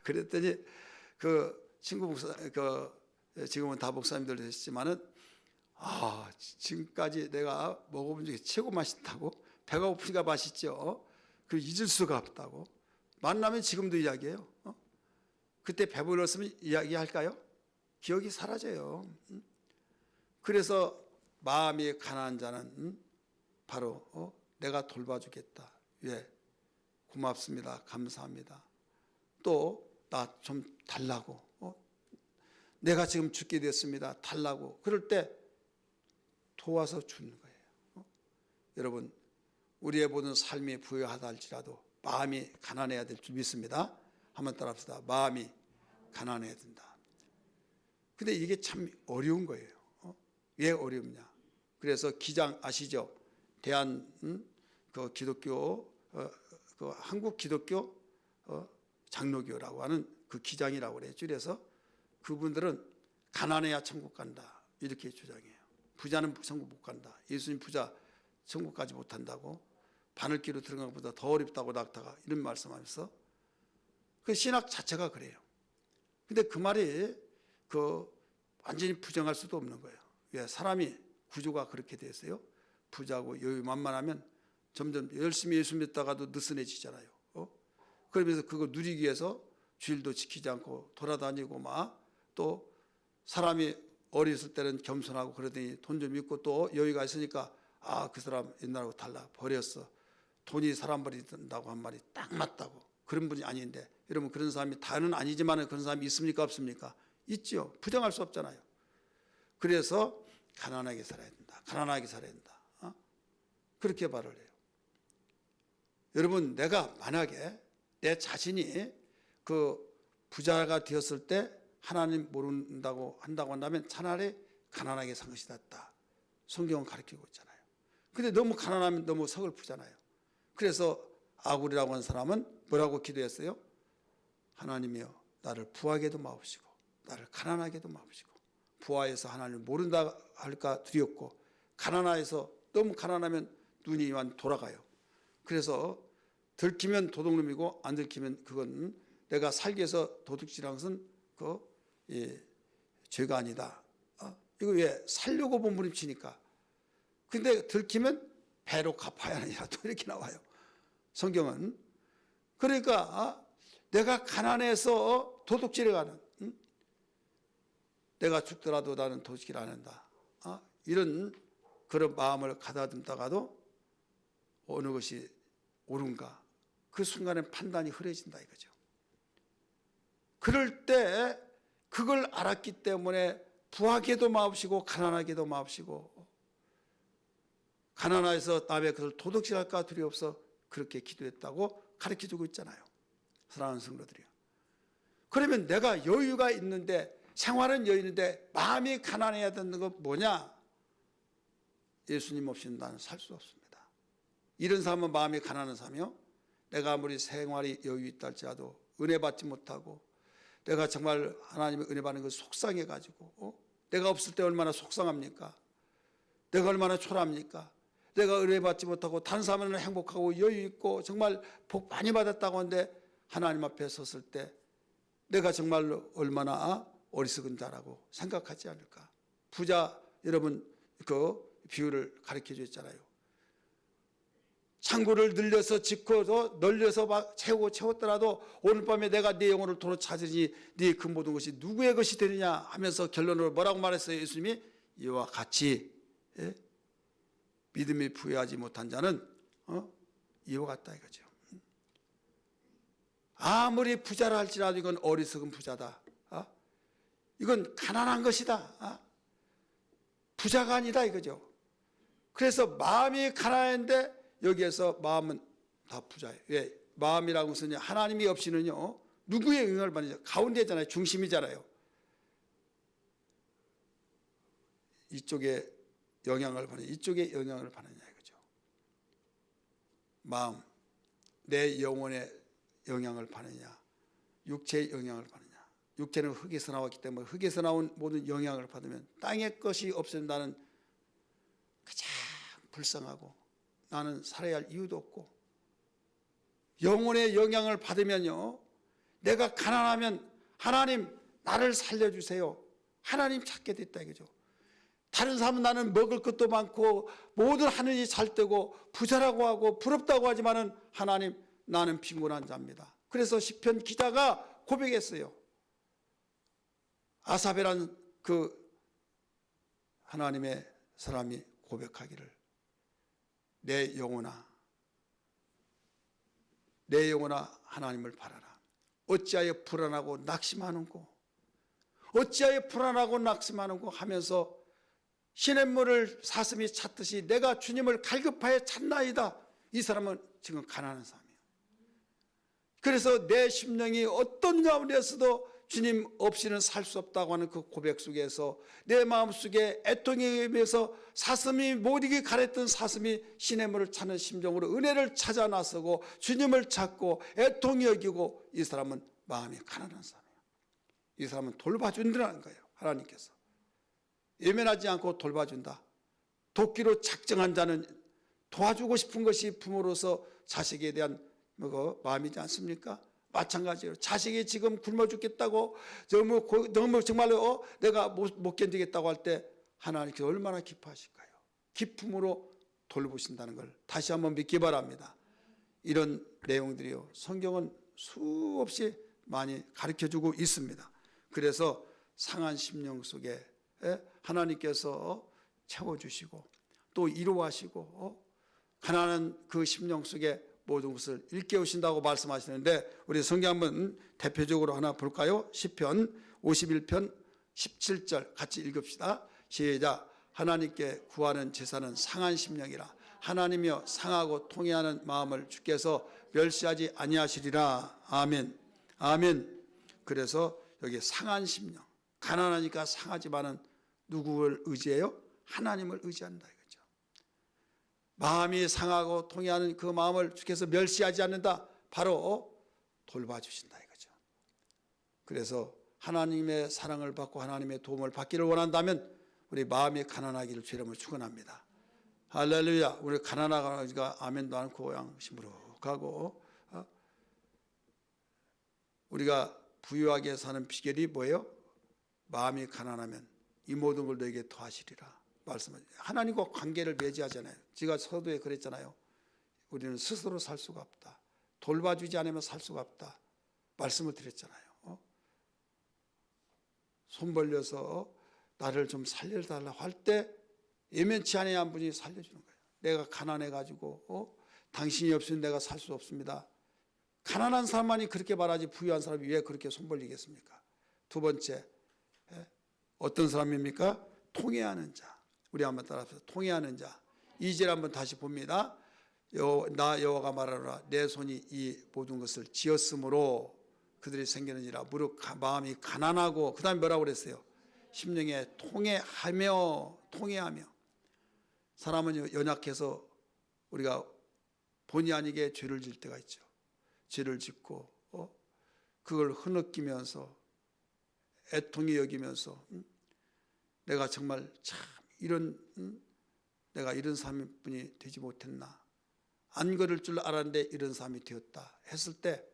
그랬더니 그 친구 목사 지금은 다 목사님들 되셨지만은 지금까지 내가 먹어본 중에 최고 맛있다고 배가 고프니까 맛있죠. 그 잊을 수가 없다고. 만나면 지금도 이야기해요. 그때 배불렀으면 이야기할까요? 기억이 사라져요. 그래서 마음이 가난한 자는 바로 내가 돌봐주겠다. 왜? 고맙습니다. 감사합니다. 또 나 좀 달라고. 내가 지금 죽게 됐습니다. 달라고. 그럴 때 도와서 주는 거예요. 여러분 우리의 모든 삶이 부유하다 할지라도 마음이 가난해야 될 줄 믿습니다. 한번 따라합시다. 마음이 가난해야 된다. 근데 이게 참 어려운 거예요. 왜 어렵냐? 그래서 기장 아시죠? 대한 그 기독교 그 한국 기독교 장로교라고 하는 그 기장이라고 그래요. 줄여서 그분들은 가난해야 천국 간다 이렇게 주장해요. 부자는 천국 못 간다. 예수님 부자 천국까지 못 한다고 바늘기로 들어간 것보다 더 어렵다고 낙타가 이런 말씀하면서 그 신학 자체가 그래요. 근데 그 말이 그 완전히 부정할 수도 없는 거예요. 왜? 사람이 구조가 그렇게 됐어요. 부자고 여유 만만하면 점점 열심히 예수 믿다가도 느슨해지잖아요. 그러면서 그거 누리기 위해서 주일도 지키지 않고 돌아다니고 막 또 사람이 어렸을 때는 겸손하고 그러더니 돈 좀 있고 또 여유가 있으니까 그 사람 옛날하고 달라 버렸어. 돈이 사람 버린다고 한 말이 딱 맞다고. 그런 분이 아닌데 여러분 그런 사람이 다는 아니지만 그런 사람이 있습니까 없습니까? 있죠. 부정할 수 없잖아요. 그래서 가난하게 살아야 된다. 가난하게 살아야 된다. 그렇게 말을 해요. 여러분 내가 만약에 내 자신이 그 부자가 되었을 때 하나님 모른다고 한다면 차라리 가난하게 산 것이 낫다. 성경은 가르치고 있잖아요. 근데 너무 가난하면 너무 서글프잖아요. 그래서 아굴이라고 하는 사람은 뭐라고 기도했어요? 하나님이여 나를 부하게도 마옵시고 나를 가난하게도 마옵시고. 부하에서 하나님을 모른다 할까 두렵고 가난해서 너무 가난하면 눈이 완 돌아가요. 그래서 들키면 도둑놈이고 안 들키면 그건 내가 살기 위해서 도둑질한 것은 죄가 아니다. 이거 왜? 살려고 몸부림치니까. 근데 들키면 배로 갚아야 하느니라 또 이렇게 나와요. 성경은. 그러니까 내가 가난해서 도둑질해 가는, 내가 죽더라도 나는 도둑질 안 한다. 이런 그런 마음을 가다듬다가도 어느 것이 옳은가 그 순간에 판단이 흐려진다 이거죠. 그럴 때 그걸 알았기 때문에 부하게도 마옵시고 가난하게도 마옵시고 가난해서 남의 것을 도둑질할까 두려워서 그렇게 기도했다고 가르쳐주고 있잖아요. 사랑하는 성도들이요. 그러면 내가 여유가 있는데 생활은 여유 있는데 마음이 가난해야 되는 건 뭐냐? 예수님 없이는 나는 살 수 없습니다. 이런 사람은 마음이 가난한 사람이요. 내가 아무리 생활이 여유 있다 할지라도 은혜 받지 못하고 내가 정말 하나님의 은혜 받는 걸 속상해가지고 내가 없을 때 얼마나 속상합니까? 내가 얼마나 초라합니까? 내가 은혜 받지 못하고 다른 사람은 행복하고 여유 있고 정말 복 많이 받았다고 하는데 하나님 앞에 섰을 때 내가 정말로 얼마나 어리석은 자라고 생각하지 않을까? 부자 여러분 그 비유를 가르쳐 줬잖아요. 창고를 늘려서 짓고도 널려서 막 채웠더라도 오늘 밤에 내가 네 영혼을 도로 찾으니 네 그 모든 것이 누구의 것이 되느냐 하면서 결론으로 뭐라고 말했어요? 예수님이 이와 같이 믿음이 부여하지 못한 자는 이와 같다 이거죠. 아무리 부자라 할지라도 이건 어리석은 부자다. 이건 가난한 것이다. 부자가 아니다 이거죠. 그래서 마음이 가난한데 여기에서 마음은 다 부자예요. 왜? 마음이라고 해서 하나님이 없이는요 누구의 영향을 받느냐? 가운데잖아요. 중심이잖아요. 이쪽에 영향을 받느냐 이쪽에 영향을 받느냐 이거죠. 마음 내 영혼에 영향을 받느냐 육체의 영향을 받느냐. 육체는 흙에서 나왔기 때문에 흙에서 나온 모든 영향을 받으면 땅의 것이 없으면 나는 가장 불쌍하고 나는 살아야 할 이유도 없고 영혼의 영향을 받으면요 내가 가난하면 하나님 나를 살려주세요. 하나님 찾게 됐다 이거죠. 다른 사람은 나는 먹을 것도 많고 모든 하늘이 잘 되고 부자라고 하고 부럽다고 하지만은 하나님 나는 빈곤한 자입니다. 그래서 시편 기자가 고백했어요. 아사베란 그 하나님의 사람이 고백하기를 내 영혼아 하나님을 바라라. 어찌하여 불안하고 낙심하는고 어찌하여 불안하고 낙심하는고 하면서 시냇물을 사슴이 찾듯이 내가 주님을 갈급하여 찾나이다. 이 사람은 지금 가난한 사람이에요. 그래서 내 심령이 어떤 가운데서도 주님 없이는 살 수 없다고 하는 그 고백 속에서 내 마음속에 애통에 의해서 사슴이 못 이기 가랬던 사슴이 시냇물을 찾는 심정으로 은혜를 찾아 나서고 주님을 찾고 애통히 여기고 이 사람은 마음이 가난한 사람이에요. 이 사람은 돌봐준다는 거예요. 하나님께서 예면하지 않고 돌봐준다. 도끼로 작정한 자는 도와주고 싶은 것이 부모로서 자식에 대한 마음이지 않습니까? 마찬가지로 자식이 지금 굶어 죽겠다고 너무 정말로 내가 못 견디겠다고 할 때 하나님께서 얼마나 기뻐하실까요? 기쁨으로 돌보신다는 걸 다시 한번 믿기 바랍니다. 이런 내용들이요 성경은 수없이 많이 가르쳐주고 있습니다. 그래서 상한 심령 속에 하나님께서 채워주시고 또 위로하시고 가난한 그 심령 속에 모든 것을 일깨우신다고 말씀하시는데 우리 성경 한번 대표적으로 하나 볼까요? 시편 51편 17절 같이 읽읍시다. 시작. 하나님께 구하는 제사는 상한 심령이라. 하나님이여 상하고 통회하는 마음을 주께서 멸시하지 아니하시리라. 아멘. 아멘. 그래서 여기 상한 심령, 가난하니까 상하지만은 누구를 의지해요? 하나님을 의지한다 이거죠. 마음이 상하고 통회하는 그 마음을 주께서 멸시하지 않는다. 바로 돌봐주신다 이거죠. 그래서 하나님의 사랑을 받고 하나님의 도움을 받기를 원한다면 우리 마음이 가난하기를 주님을 축원합니다. 할렐루야. 우리 가난하가 아멘도 않고 양심으로 가고 우리가 부유하게 사는 비결이 뭐예요? 마음이 가난하면 이 모든 걸 너에게 더하시리라 말씀하죠. 하나님과 관계를 맺어야잖아요. 제가 서두에 그랬잖아요. 우리는 스스로 살 수가 없다. 돌봐주지 않으면 살 수가 없다 말씀을 드렸잖아요. 손 벌려서 나를 좀 살려달라고 할 때 예면치 않은 한 분이 살려주는 거예요. 내가 가난해가지고 당신이 없으면 내가 살 수 없습니다. 가난한 사람만이 그렇게 말하지 부유한 사람이 왜 그렇게 손 벌리겠습니까? 두 번째, 어떤 사람입니까? 통회하는 자. 우리 한번 따라서 통회하는 자. 2절 한번 다시 봅니다. 나 여호와가 말하노라 내 손이 이 모든 것을 지었으므로 그들이 생기는지라 무릇 마음이 가난하고 그 다음에 뭐라고 그랬어요? 심령에 통회하며 사람은 연약해서 우리가 본의 아니게 죄를 질 때가 있죠. 죄를 짓고 그걸 흐느끼면서 애통히 여기면서 내가 정말 참 내가 이런 사람뿐이 되지 못했나 안 그럴 줄 알았는데 이런 사람이 되었다 했을 때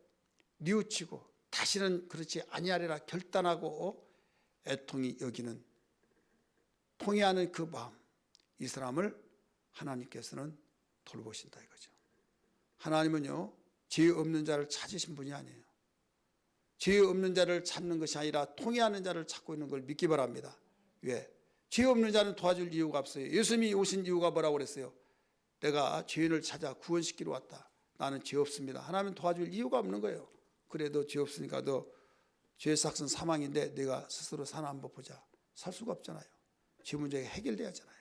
뉘우치고 다시는 그렇지 아니하리라 결단하고 애통히 여기는 통회하는 그 마음 이 사람을 하나님께서는 돌보신다 이거죠. 하나님은요 죄 없는 자를 찾으신 분이 아니에요. 죄 없는 자를 찾는 것이 아니라 통회하는 자를 찾고 있는 걸 믿기 바랍니다. 왜? 죄 없는 자는 도와줄 이유가 없어요. 예수님이 오신 이유가 뭐라고 그랬어요? 내가 죄인을 찾아 구원시키러 왔다. 나는 죄 없습니다. 하나님은 도와줄 이유가 없는 거예요. 그래도 죄 없으니까 너 죄의 삭은 사망인데 내가 스스로 사나 한번 보자. 살 수가 없잖아요. 죄 문제가 해결돼야 하잖아요.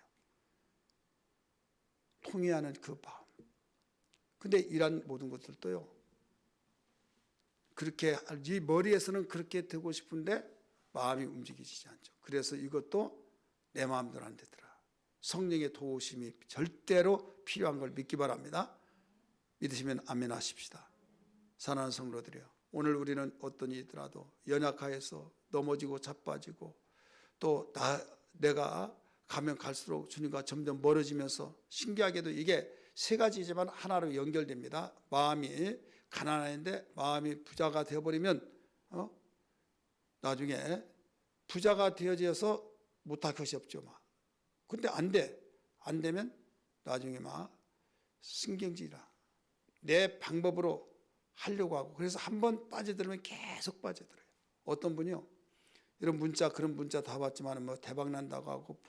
통회하는 그 마음. 근데 이런 모든 것들도요. 그렇게 네 머리에서는 그렇게 되고 싶은데 마음이 움직이지 않죠. 그래서 이것도 내 마음대로 안 되더라. 성령의 도우심이 절대로 필요한 걸 믿기 바랍니다. 믿으시면 아멘 하십시다. 사랑하는 성도들이요. 오늘 우리는 어떤 일이더라도 연약하여서 넘어지고 자빠지고 또 내가 가면 갈수록 주님과 점점 멀어지면서 신기하게도 이게 세 가지지만 하나로 연결됩니다. 마음이 가난한데 마음이 부자가 되어버리면 나중에 부자가 되어져서 못할 것이 없죠. 근데 안 돼. 안 되면 나중에 신경질이라 내 방법으로 하려고 하고 그래서 한번 빠져들면 계속 빠져들어요. 어떤 분이요. 이런 문자 그런 문자 다 받지만 대박 난다고 하고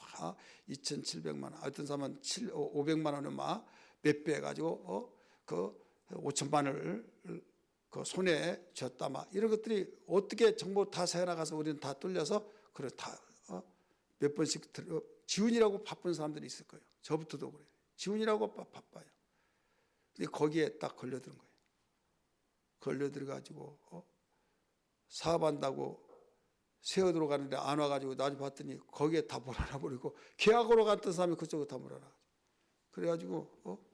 2,700만 원 어떤 사람은 500만 원을 몇 배 해가지고 그 5천만 원을 그 손에 쥐었다 이런 것들이 어떻게 정보 다 새어나가서 우리는 다 뚫려서 그래 다 몇 번씩 지훈이라고 바쁜 사람들이 있을 거예요. 저부터도 그래요. 지훈이라고 바빠요. 근데 거기에 딱 걸려드는 거예요. 걸려들어가지고 사업한다고 세어 들어가는데 안 와가지고 나중에 봤더니 거기에 다 몰아놔 버리고 계약으로 갔던 사람이 그쪽에 다 몰아놔. 그래가지고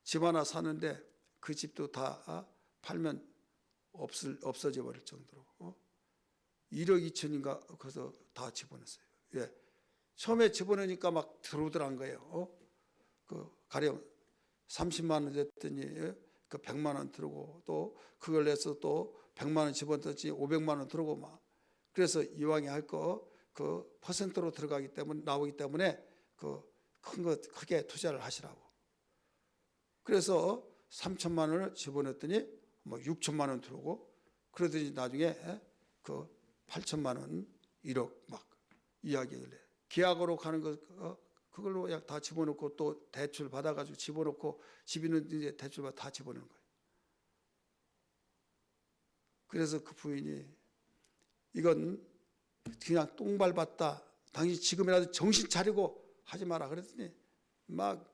집 하나 사는데 그 집도 다 팔면 없어져 버릴 정도로 1억 2천인가 그래서 다 집어넣었어요. 예. 처음에 집어넣으니까 막 들어오더란 거예요. 그 가령 30만 원 됐더니 그 100만 원 들어오고 또 그걸 내서 또 100만 원 집어넣었지 500만 원 들어오고 그래서 이왕에 할 거 그 퍼센트로 들어가기 때문에 나오기 때문에 그 큰 거 크게 투자를 하시라고. 그래서 3천만 원을 집어넣었더니 6천만 원 들어오고 그러더니 나중에 그 8천만 원 1억 이야기를 해. 계약으로 가는 거 그걸로 약 다 집어넣고 또 대출 받아가지고 집어넣고 집 있는 이제 대출 받아 다 집어넣는 거예요. 그래서 그 부인이 이건 그냥 똥 밟았다. 당신 지금이라도 정신 차리고 하지 마라. 그랬더니 막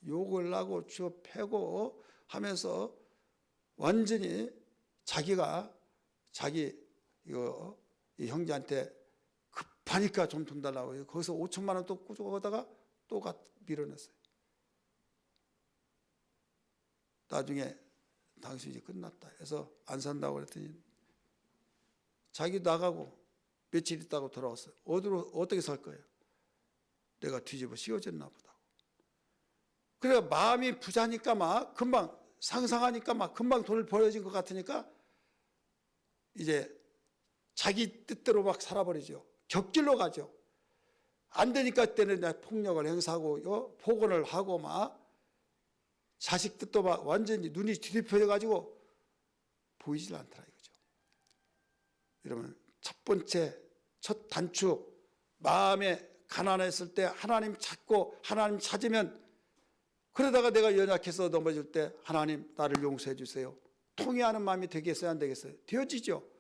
욕을 하고 쥐어 패고 하면서 완전히 자기가 자기 이 형제한테 급하니까 좀 돈 달라고 거기서 5천만 원 또 꾸준하다가 또 밀어냈어요. 나중에 당신이 끝났다 해서 안 산다고 그랬더니 자기 나가고 며칠 있다고 돌아왔어요. 어떻게 살 거예요? 내가 뒤집어 씌워졌나 보다. 그래 마음이 부자니까 막 금방 상상하니까 막 금방 돈을 벌어진 것 같으니까 이제 자기 뜻대로 막 살아버리죠. 격길로 가죠. 안 되니까 그때는 폭력을 행사하고 폭언을 하고 막 자식 뜻도 막 완전히 눈이 뒤집혀져 가지고 보이질 않더라 이거죠. 여러분 첫 번째 첫 단축 마음에 가난했을 때 하나님 찾고 하나님 찾으면 그러다가 내가 연약해서 넘어질 때 하나님 나를 용서해 주세요. 통회하는 마음이 되겠어요 안 되겠어요? 되어지죠.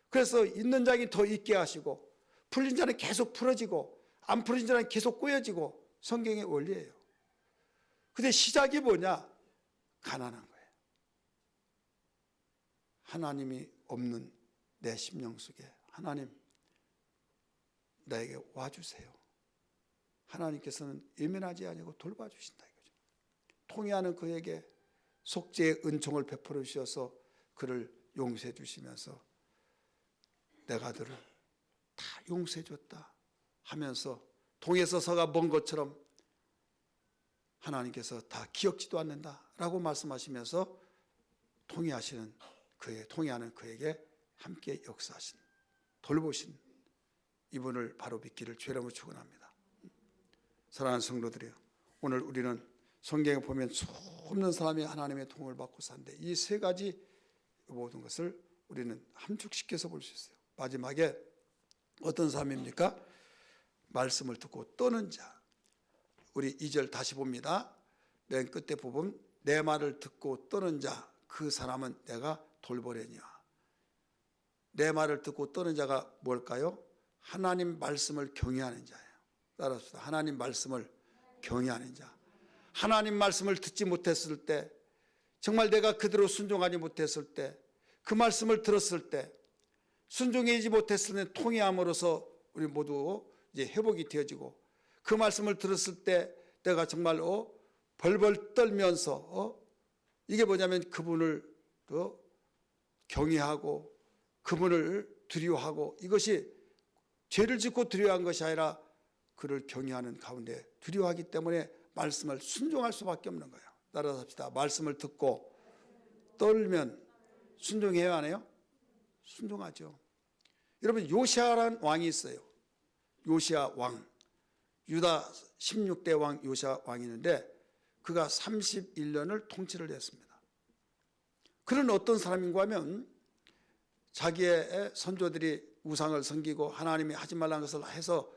그래서 있는 자는 더 있게 하시고 풀린 자는 계속 풀어지고 안 풀린 자는 계속 꼬여지고 성경의 원리예요. 근데 시작이 뭐냐? 가난한 거예요. 하나님이 없는 내 심령 속에 하나님 나에게 와주세요. 하나님께서는 예민하지 아니고 돌봐주신다 이거죠. 통회하는 그에게 속죄의 은총을 베풀어 주셔서 그를 용서해 주시면서 내가 너를 다 용서해 줬다 하면서 동에서 서가 먼 것처럼 하나님께서 다 기억지도 않는다라고 말씀하시면서 통회하는 그에게 함께 역사하신 돌보신 이분을 바로 믿기를 주의 이름으로 축원합니다. 사랑하는 성도들이요, 오늘 우리는 성경에 보면 수없는 사람이 하나님의 도움을 받고 사는데 이 세 가지 모든 것을 우리는 함축시켜서 볼 수 있어요. 마지막에 어떤 사람입니까? 말씀을 듣고 떠는 자. 우리 2절 다시 봅니다. 맨 끝에 보면 내 말을 듣고 떠는 자, 그 사람은 내가 돌보려니와. 내 말을 듣고 떠는 자가 뭘까요? 하나님 말씀을 경외하는 자예요. 따라서 하나님 말씀을 경외하는 자. 하나님 말씀을 듣지 못했을 때, 정말 내가 그대로 순종하지 못했을 때, 그 말씀을 들었을 때 순종하지 못했을 때 통회함으로써 우리 모두 이제 회복이 되어지고, 그 말씀을 들었을 때 내가 정말로 벌벌 떨면서 이게 뭐냐면 그분을 경외하고 그분을 두려워하고, 이것이 죄를 짓고 두려워한 것이 아니라 그를 경외하는 가운데 두려워하기 때문에 말씀을 순종할 수밖에 없는 거예요. 따라서 합시다. 말씀을 듣고 떨면 순종해야 하네요. 순종하죠. 여러분 요시아라는 왕이 있어요. 요시아 왕, 유다 16대 왕 요시아 왕이 있는데 그가 31년을 통치를 했습니다. 그는 어떤 사람인가 하면 자기의 선조들이 우상을 섬기고 하나님이 하지 말라는 것을 해서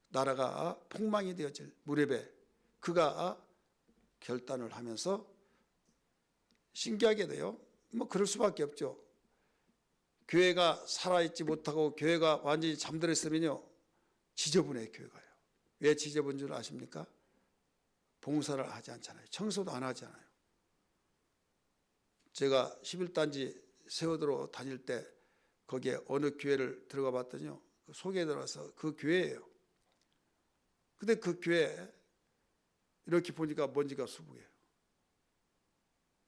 나라가 폭망이 되어질 무렵에 그가 결단을 하면서, 신기하게 돼요. 뭐 그럴 수밖에 없죠. 교회가 살아있지 못하고 교회가 완전히 잠들었으면요 지저분해요. 교회가요. 왜 지저분한 줄 아십니까? 봉사를 하지 않잖아요. 청소도 안 하잖아요. 제가 11단지 세워도로 다닐 때 거기에 어느 교회를 들어가 봤더니요, 소개에 들어가서 그 교회예요. 근데 그 교회 이렇게 보니까 먼지가 수북해요.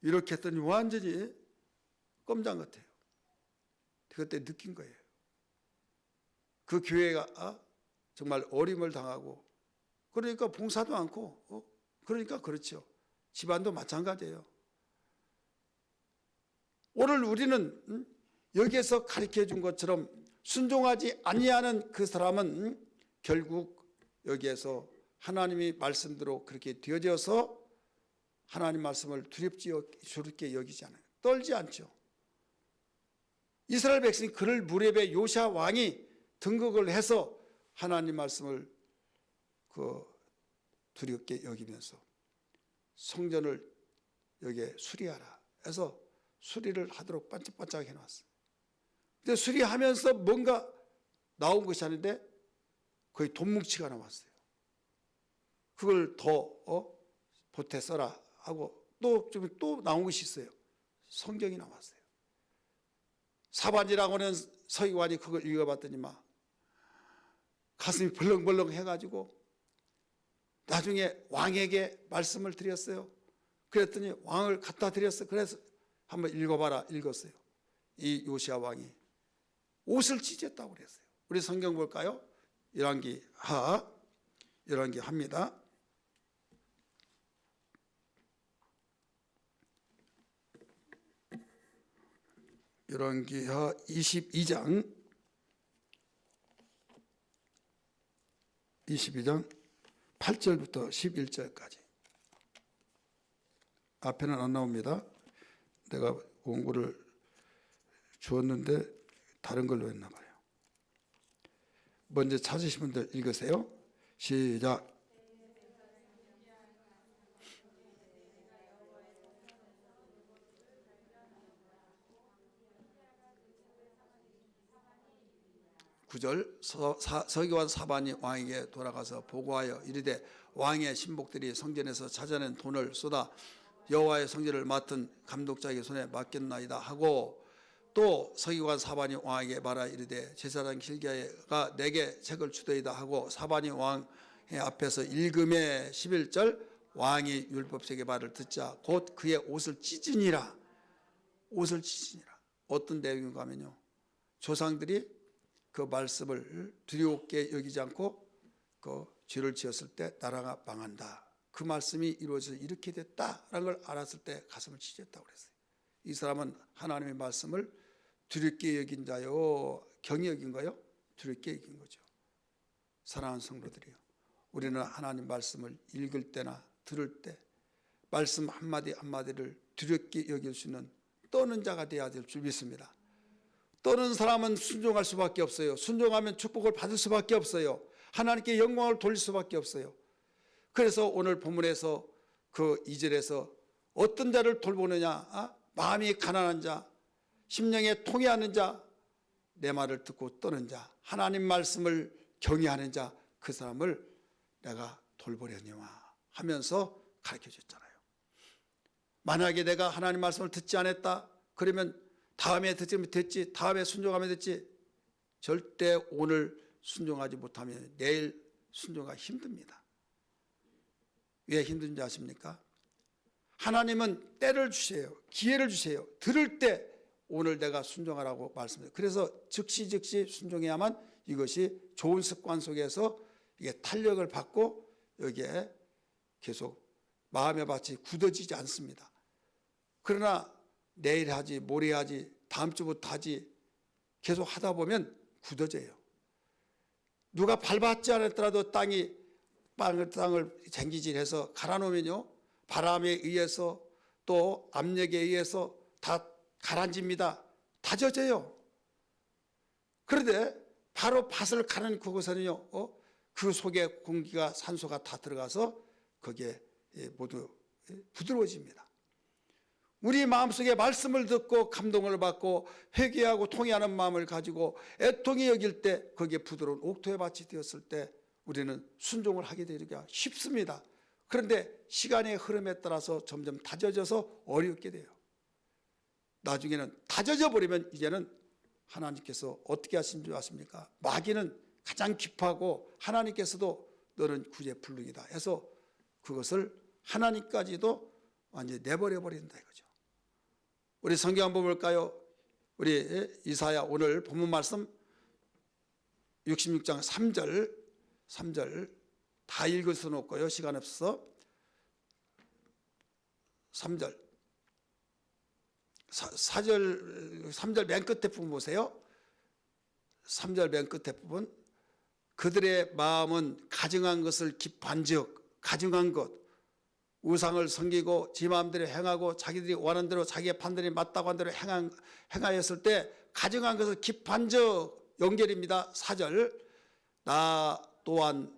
이렇게 했더니 완전히 껌장 같아요. 그때 느낀 거예요. 그 교회가 정말 어림을 당하고, 그러니까 봉사도 않고, 그러니까 그렇죠. 집안도 마찬가지예요. 오늘 우리는 여기에서 가르쳐 준 것처럼 순종하지 아니하는 그 사람은 결국 여기에서 하나님이 말씀대로 그렇게 되어져서 하나님 말씀을 두렵게 여기지 않아요. 떨지 않죠. 이스라엘 백성이 그를 무렵에 요시아 왕이 등극을 해서 하나님 말씀을 두렵게 여기면서 성전을 여기에 수리하라 해서 수리를 하도록 반짝반짝 해놨어요. 근데 수리하면서 뭔가 나온 것이 아닌데 거의 돈뭉치가 나왔어요. 그걸 더 보태 써라 하고 또 나온 것이 있어요. 성경이 나왔어요. 사반이라고 하는 서기관이 그걸 읽어봤더니만 가슴이 벌렁벌렁 해가지고 나중에 왕에게 말씀을 드렸어요. 그랬더니 왕을 갖다 드렸어요. 그래서 한번 읽어봐라 읽었어요. 이 요시야 왕이 옷을 찢었다고 그랬어요. 우리 성경 볼까요? 열왕기하입니다. 열왕기하 22장 8절부터 11절까지. 앞에는 안 나옵니다. 내가 원고를 주었는데 다른 걸로 했나 봐요. 먼저 찾으신 분들 읽으세요. 시작. 구절 서기관 사반이 왕에게 돌아가서 보고하여 이르되 왕의 신복들이 성전에서 찾아낸 돈을 쏟아 여호와의 성전을 맡은 감독자에게 손에 맡겼나이다 하고, 또 서기관 사반이 왕에게 말하 이르되 제사장 hilki야가 내게 책을 주더이다 하고 사반이 왕의 앞에서 읽음에 11절 왕이 율법책의 말을 듣자 곧 그의 옷을 찢으니라. 옷을 찢으니라. 어떤 내용인가 하면요, 조상들이 그 말씀을 두렵게 여기지 않고 그 죄를 지었을 때 나라가 망한다, 그 말씀이 이루어져서 이렇게 됐다라는 걸 알았을 때 가슴을 찢었다고 그랬어요. 이 사람은 하나님의 말씀을 두렵게 여긴 자요, 경히 여긴 거요? 두렵게 여긴 거죠. 사랑하는 성도들이요, 우리는 하나님 말씀을 읽을 때나 들을 때 말씀 한마디 한마디를 두렵게 여길 수 있는 떠는 자가 되어야 될 줄 믿습니다. 떠는 사람은 순종할 수밖에 없어요. 순종하면 축복을 받을 수밖에 없어요. 하나님께 영광을 돌릴 수밖에 없어요. 그래서 오늘 본문에서 그 2절에서 어떤 자를 돌보느냐, 마음이 가난한 자, 심령에 통해하는 자, 내 말을 듣고 떠는 자, 하나님 말씀을 경외하는 자, 그 사람을 내가 돌보려니와 하면서 가르쳐줬잖아요. 만약에 내가 하나님 말씀을 듣지 않았다 그러면 다음에 듣지, 다음에 순종하면 됐지, 절대 오늘 순종하지 못하면 내일 순종하기 힘듭니다. 왜 힘든지 아십니까? 하나님은 때를 주세요. 기회를 주세요. 들을 때 오늘 내가 순종하라고 말씀해요. 그래서 즉시 순종해야만 이것이 좋은 습관 속에서 이게 탄력을 받고 여기에 계속 마음의 밭이 굳어지지 않습니다. 그러나 내일 하지, 모레 하지, 다음 주부터 하지 계속 하다 보면 굳어져요. 누가 밟았지 않았더라도 땅을 쟁기질해서 갈아놓으면요, 바람에 의해서 또 압력에 의해서 다 가라앉습니다. 다 젖어요. 그런데 바로 밭을 가는 그곳에는요, 그 속에 공기가, 산소가 다 들어가서 거기에 모두 부드러워집니다. 우리 마음속에 말씀을 듣고 감동을 받고 회개하고 통회하는 마음을 가지고 애통히 여길 때 거기에 부드러운 옥토의 밭이 되었을 때 우리는 순종을 하게 되기가 쉽습니다. 그런데 시간의 흐름에 따라서 점점 다져져서 어렵게 돼요. 나중에는 다져져 버리면 이제는 하나님께서 어떻게 하신 줄 아십니까? 마귀는 가장 깊하고 하나님께서도 너는 구제 불능이다 해서 그것을 하나님까지도 완전히 내버려 버린다 이거죠. 우리 성경 한번 볼까요? 우리 이사야 오늘 본문 말씀 66장 3절 다 읽을 수는 없고요, 시간 없어서 3절 3절 맨 끝에 부분 보세요. 3절 맨 끝에 부분, 그들의 마음은 가증한 것을 기판즉, 가증한 것, 우상을 섬기고 지 마음대로 행하고 자기들이 원하는 대로 자기의 판단이 맞다고 한 대로 행하였을 때 가증한 것을 기판즉, 연결입니다. 4절 나 또한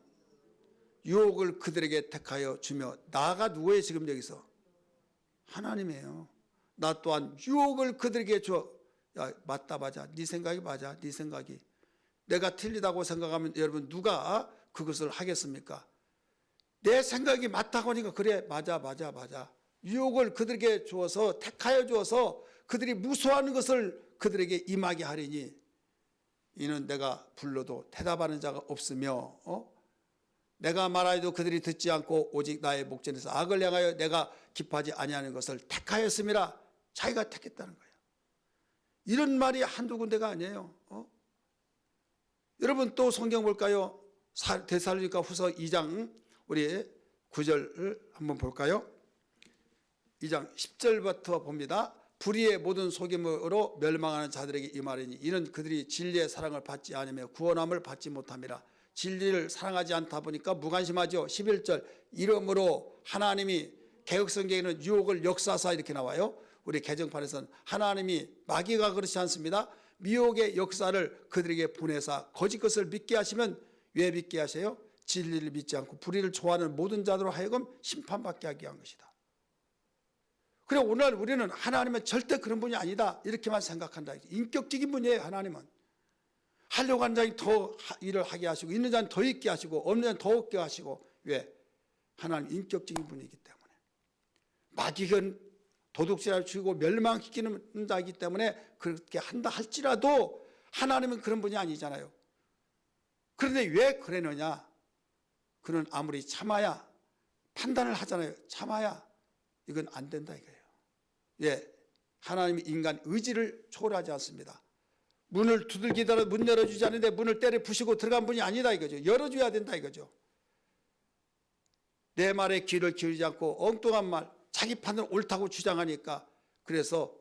유혹을 그들에게 택하여 주며. 나가 누구예요 지금 여기서? 하나님이에요. 나 또한 유혹을 그들에게 줘. 야, 맞다 맞아. 네 생각이 맞아. 네 생각이. 내가 틀리다고 생각하면 여러분 누가 그것을 하겠습니까? 내 생각이 맞다고 하니까 그래 맞아 맞아 맞아. 유혹을 그들에게 주어서 택하여 주어서 그들이 무수한 것을 그들에게 임하게 하리니 이는 내가 불러도 대답하는 자가 없으며 내가 말하여도 그들이 듣지 않고 오직 나의 목전에서 악을 향하여 내가 기뻐하지 아니하는 것을 택하였음이라. 자기가 택했다는 거예요. 이런 말이 한두 군데가 아니에요. 여러분 또 성경 볼까요? 데살로니가 후서 2장 우리 9절을 한번 볼까요? 2장 10절부터 봅니다. 불의의 모든 속임으로 멸망하는 자들에게 임하리니 이는 그들이 진리의 사랑을 받지 않으며 구원함을 받지 못함이라. 진리를 사랑하지 않다 보니까 무관심하죠. 11절 이러므로 하나님이 개혁성경에는 유혹을 역사사 이렇게 나와요. 우리 개정판에서는 하나님이 마귀가 그렇지 않습니다. 미혹의 역사를 그들에게 보내사 거짓 것을 믿게 하시면 왜 믿게 하세요? 진리를 믿지 않고 불의를 좋아하는 모든 자들로 하여금 심판받게 하게 한 것이다. 그래 오늘 우리는 하나님은 절대 그런 분이 아니다 이렇게만 생각한다. 인격적인 분이에요. 하나님은 하려고 하는 자는 더 일을 하게 하시고 있는 자는 더 있게 하시고 없는 자는 더 없게 하시고. 왜? 하나님 인격적인 분이기 때문에. 마귀는 도둑질을 주고 멸망시키는 자이기 때문에 그렇게 한다 할지라도 하나님은 그런 분이 아니잖아요. 그런데 왜 그러느냐? 그는 아무리 참아야 판단을 하잖아요. 참아야 이건 안 된다 이거예요. 예, 하나님이 인간 의지를 초월하지 않습니다. 문을 두들기더라도 문 열어주지 않는데 문을 때려 부시고 들어간 분이 아니다 이거죠. 열어줘야 된다 이거죠. 내 말에 귀를 기울이지 않고 엉뚱한 말 자기 판단 옳다고 주장하니까. 그래서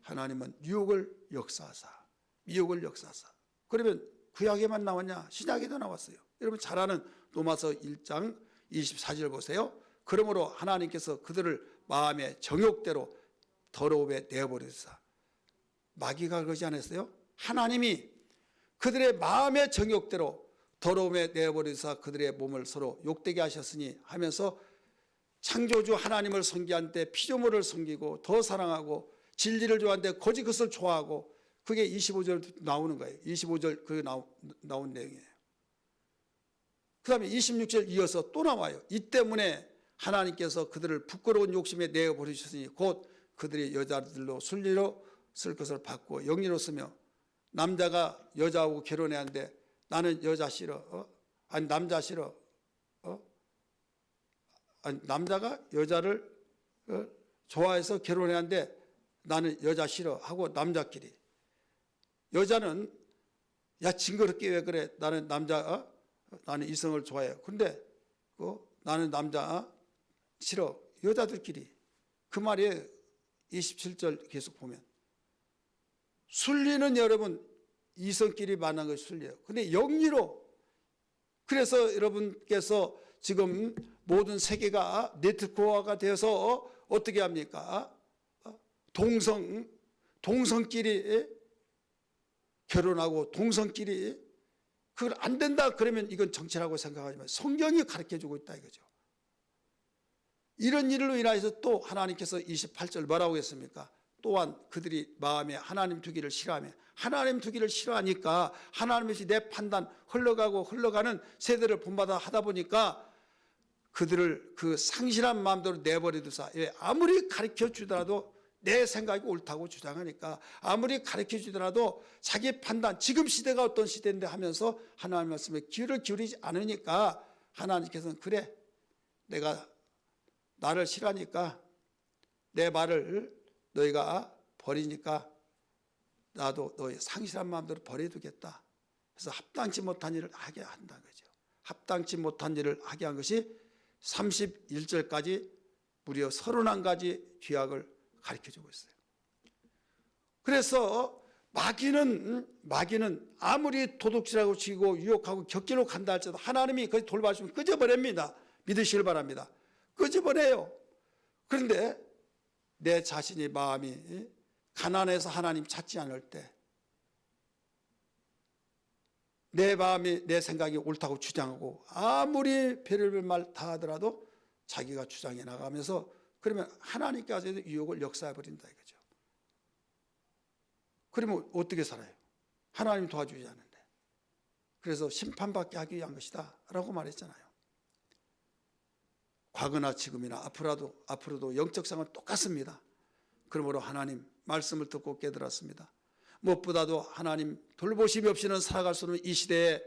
하나님은 유혹을 역사하사 미혹을 역사하사. 그러면 구약에만 나왔냐? 신약에도 나왔어요. 여러분 잘 아는 로마서 1장 24절 보세요. 그러므로 하나님께서 그들을 마음의 정욕대로 더러움에 내버리사. 마귀가 그러지 않았어요? 하나님이 그들의 마음의 정욕대로 더러움에 내버리사 그들의 몸을 서로 욕되게 하셨으니 하면서 창조주 하나님을 섬기한 때 피조물을 섬기고 더 사랑하고 진리를 좋아하는데 거짓 것을 좋아하고. 그게 25절 나오는 거예요. 25절 그게 나온 내용이에요. 그 다음에 26절 이어서 또 나와요. 이 때문에 하나님께서 그들을 부끄러운 욕심에 내어버리셨으니 곧 그들이 여자들로 순리로 쓸 것을 받고 영리로 쓰며. 남자가 여자하고 결혼해야 하는데 나는 여자 싫어. 아니 남자 싫어. 아니 남자가 여자를 좋아해서 결혼해야 하는데 나는 여자 싫어 하고 남자끼리. 여자는 야 징그럽게 왜 그래? 나는 남자 나는 이성을 좋아해요. 그런데 나는 남자 싫어. 여자들끼리. 그 말이에요. 27절 계속 보면. 순리는 여러분 이성끼리 만난 것이 순리예요. 근데 영리로. 그래서 여러분께서 지금 모든 세계가 네트워크가 되어서 어떻게 합니까? 동성끼리 결혼하고 동성끼리 그걸 안 된다 그러면 이건 정치라고 생각하지만 성경이 가르쳐주고 있다 이거죠. 이런 일로 인하여서 또 하나님께서 28절 뭐라고 했습니까? 또한 그들이 마음에 하나님 두기를 싫어하며 하나님 두기를 싫어하니까 하나님이 내 판단 흘러가는 세대를 본받아 하다 보니까 그들을 그 상실한 마음대로 내버려두사. 아무리 가르쳐 주더라도 내 생각이 옳다고 주장하니까 아무리 가르쳐 주더라도 자기 판단 지금 시대가 어떤 시대인데 하면서 하나님 말씀에 귀를 기울이지 않으니까 하나님께서는 그래 내가 나를 싫어하니까 내 말을 너희가 버리니까 나도 너희 상실한 마음대로 버려두겠다. 그래서 합당치 못한 일을 하게 한다는 거죠. 합당치 못한 일을 하게 한 것이 31절까지 무려 31가지 죄악을 가르쳐주고 있어요. 그래서 마귀는 아무리 도둑질하고 치고 유혹하고 격기로 간다 할지라도 하나님이 거기 돌봐주면 끄집어냅니다. 믿으시길 바랍니다. 끄집어내요. 그런데 내 자신의 마음이 가난해서 하나님 찾지 않을 때 내 마음이 내 생각이 옳다고 주장하고 아무리 별의별 말 다 하더라도 자기가 주장해 나가면서 그러면 하나님께서 유혹을 역사해 버린다 이거죠. 그러면 어떻게 살아요? 하나님 도와주지 않는데. 그래서 심판받게 하기 위한 것이다 라고 말했잖아요. 과거나 지금이나 앞으로도 영적 상은 똑같습니다. 그러므로 하나님 말씀을 듣고 깨달았습니다. 무엇보다도 하나님 돌보심이 없이는 살아갈 수 없는 이 시대에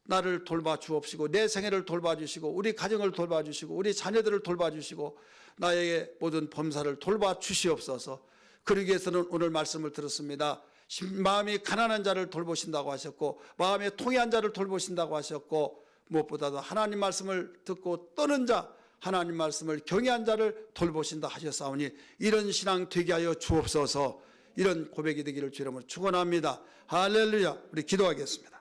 나를 돌봐 주옵시고 내 생애를 돌봐주시고 우리 가정을 돌봐주시고 우리 자녀들을 돌봐주시고 나의 모든 범사를 돌봐 주시옵소서. 그러기 위해서는 오늘 말씀을 들었습니다. 마음이 가난한 자를 돌보신다고 하셨고 마음에 통해한 자를 돌보신다고 하셨고 무엇보다도 하나님 말씀을 듣고 떠는 자 하나님 말씀을 경외한 자를 돌보신다 하셨사오니 이런 신앙 되게 하여 주옵소서. 이런 고백이 되기를 주 이름으로 축원합니다. 할렐루야. 우리 기도하겠습니다.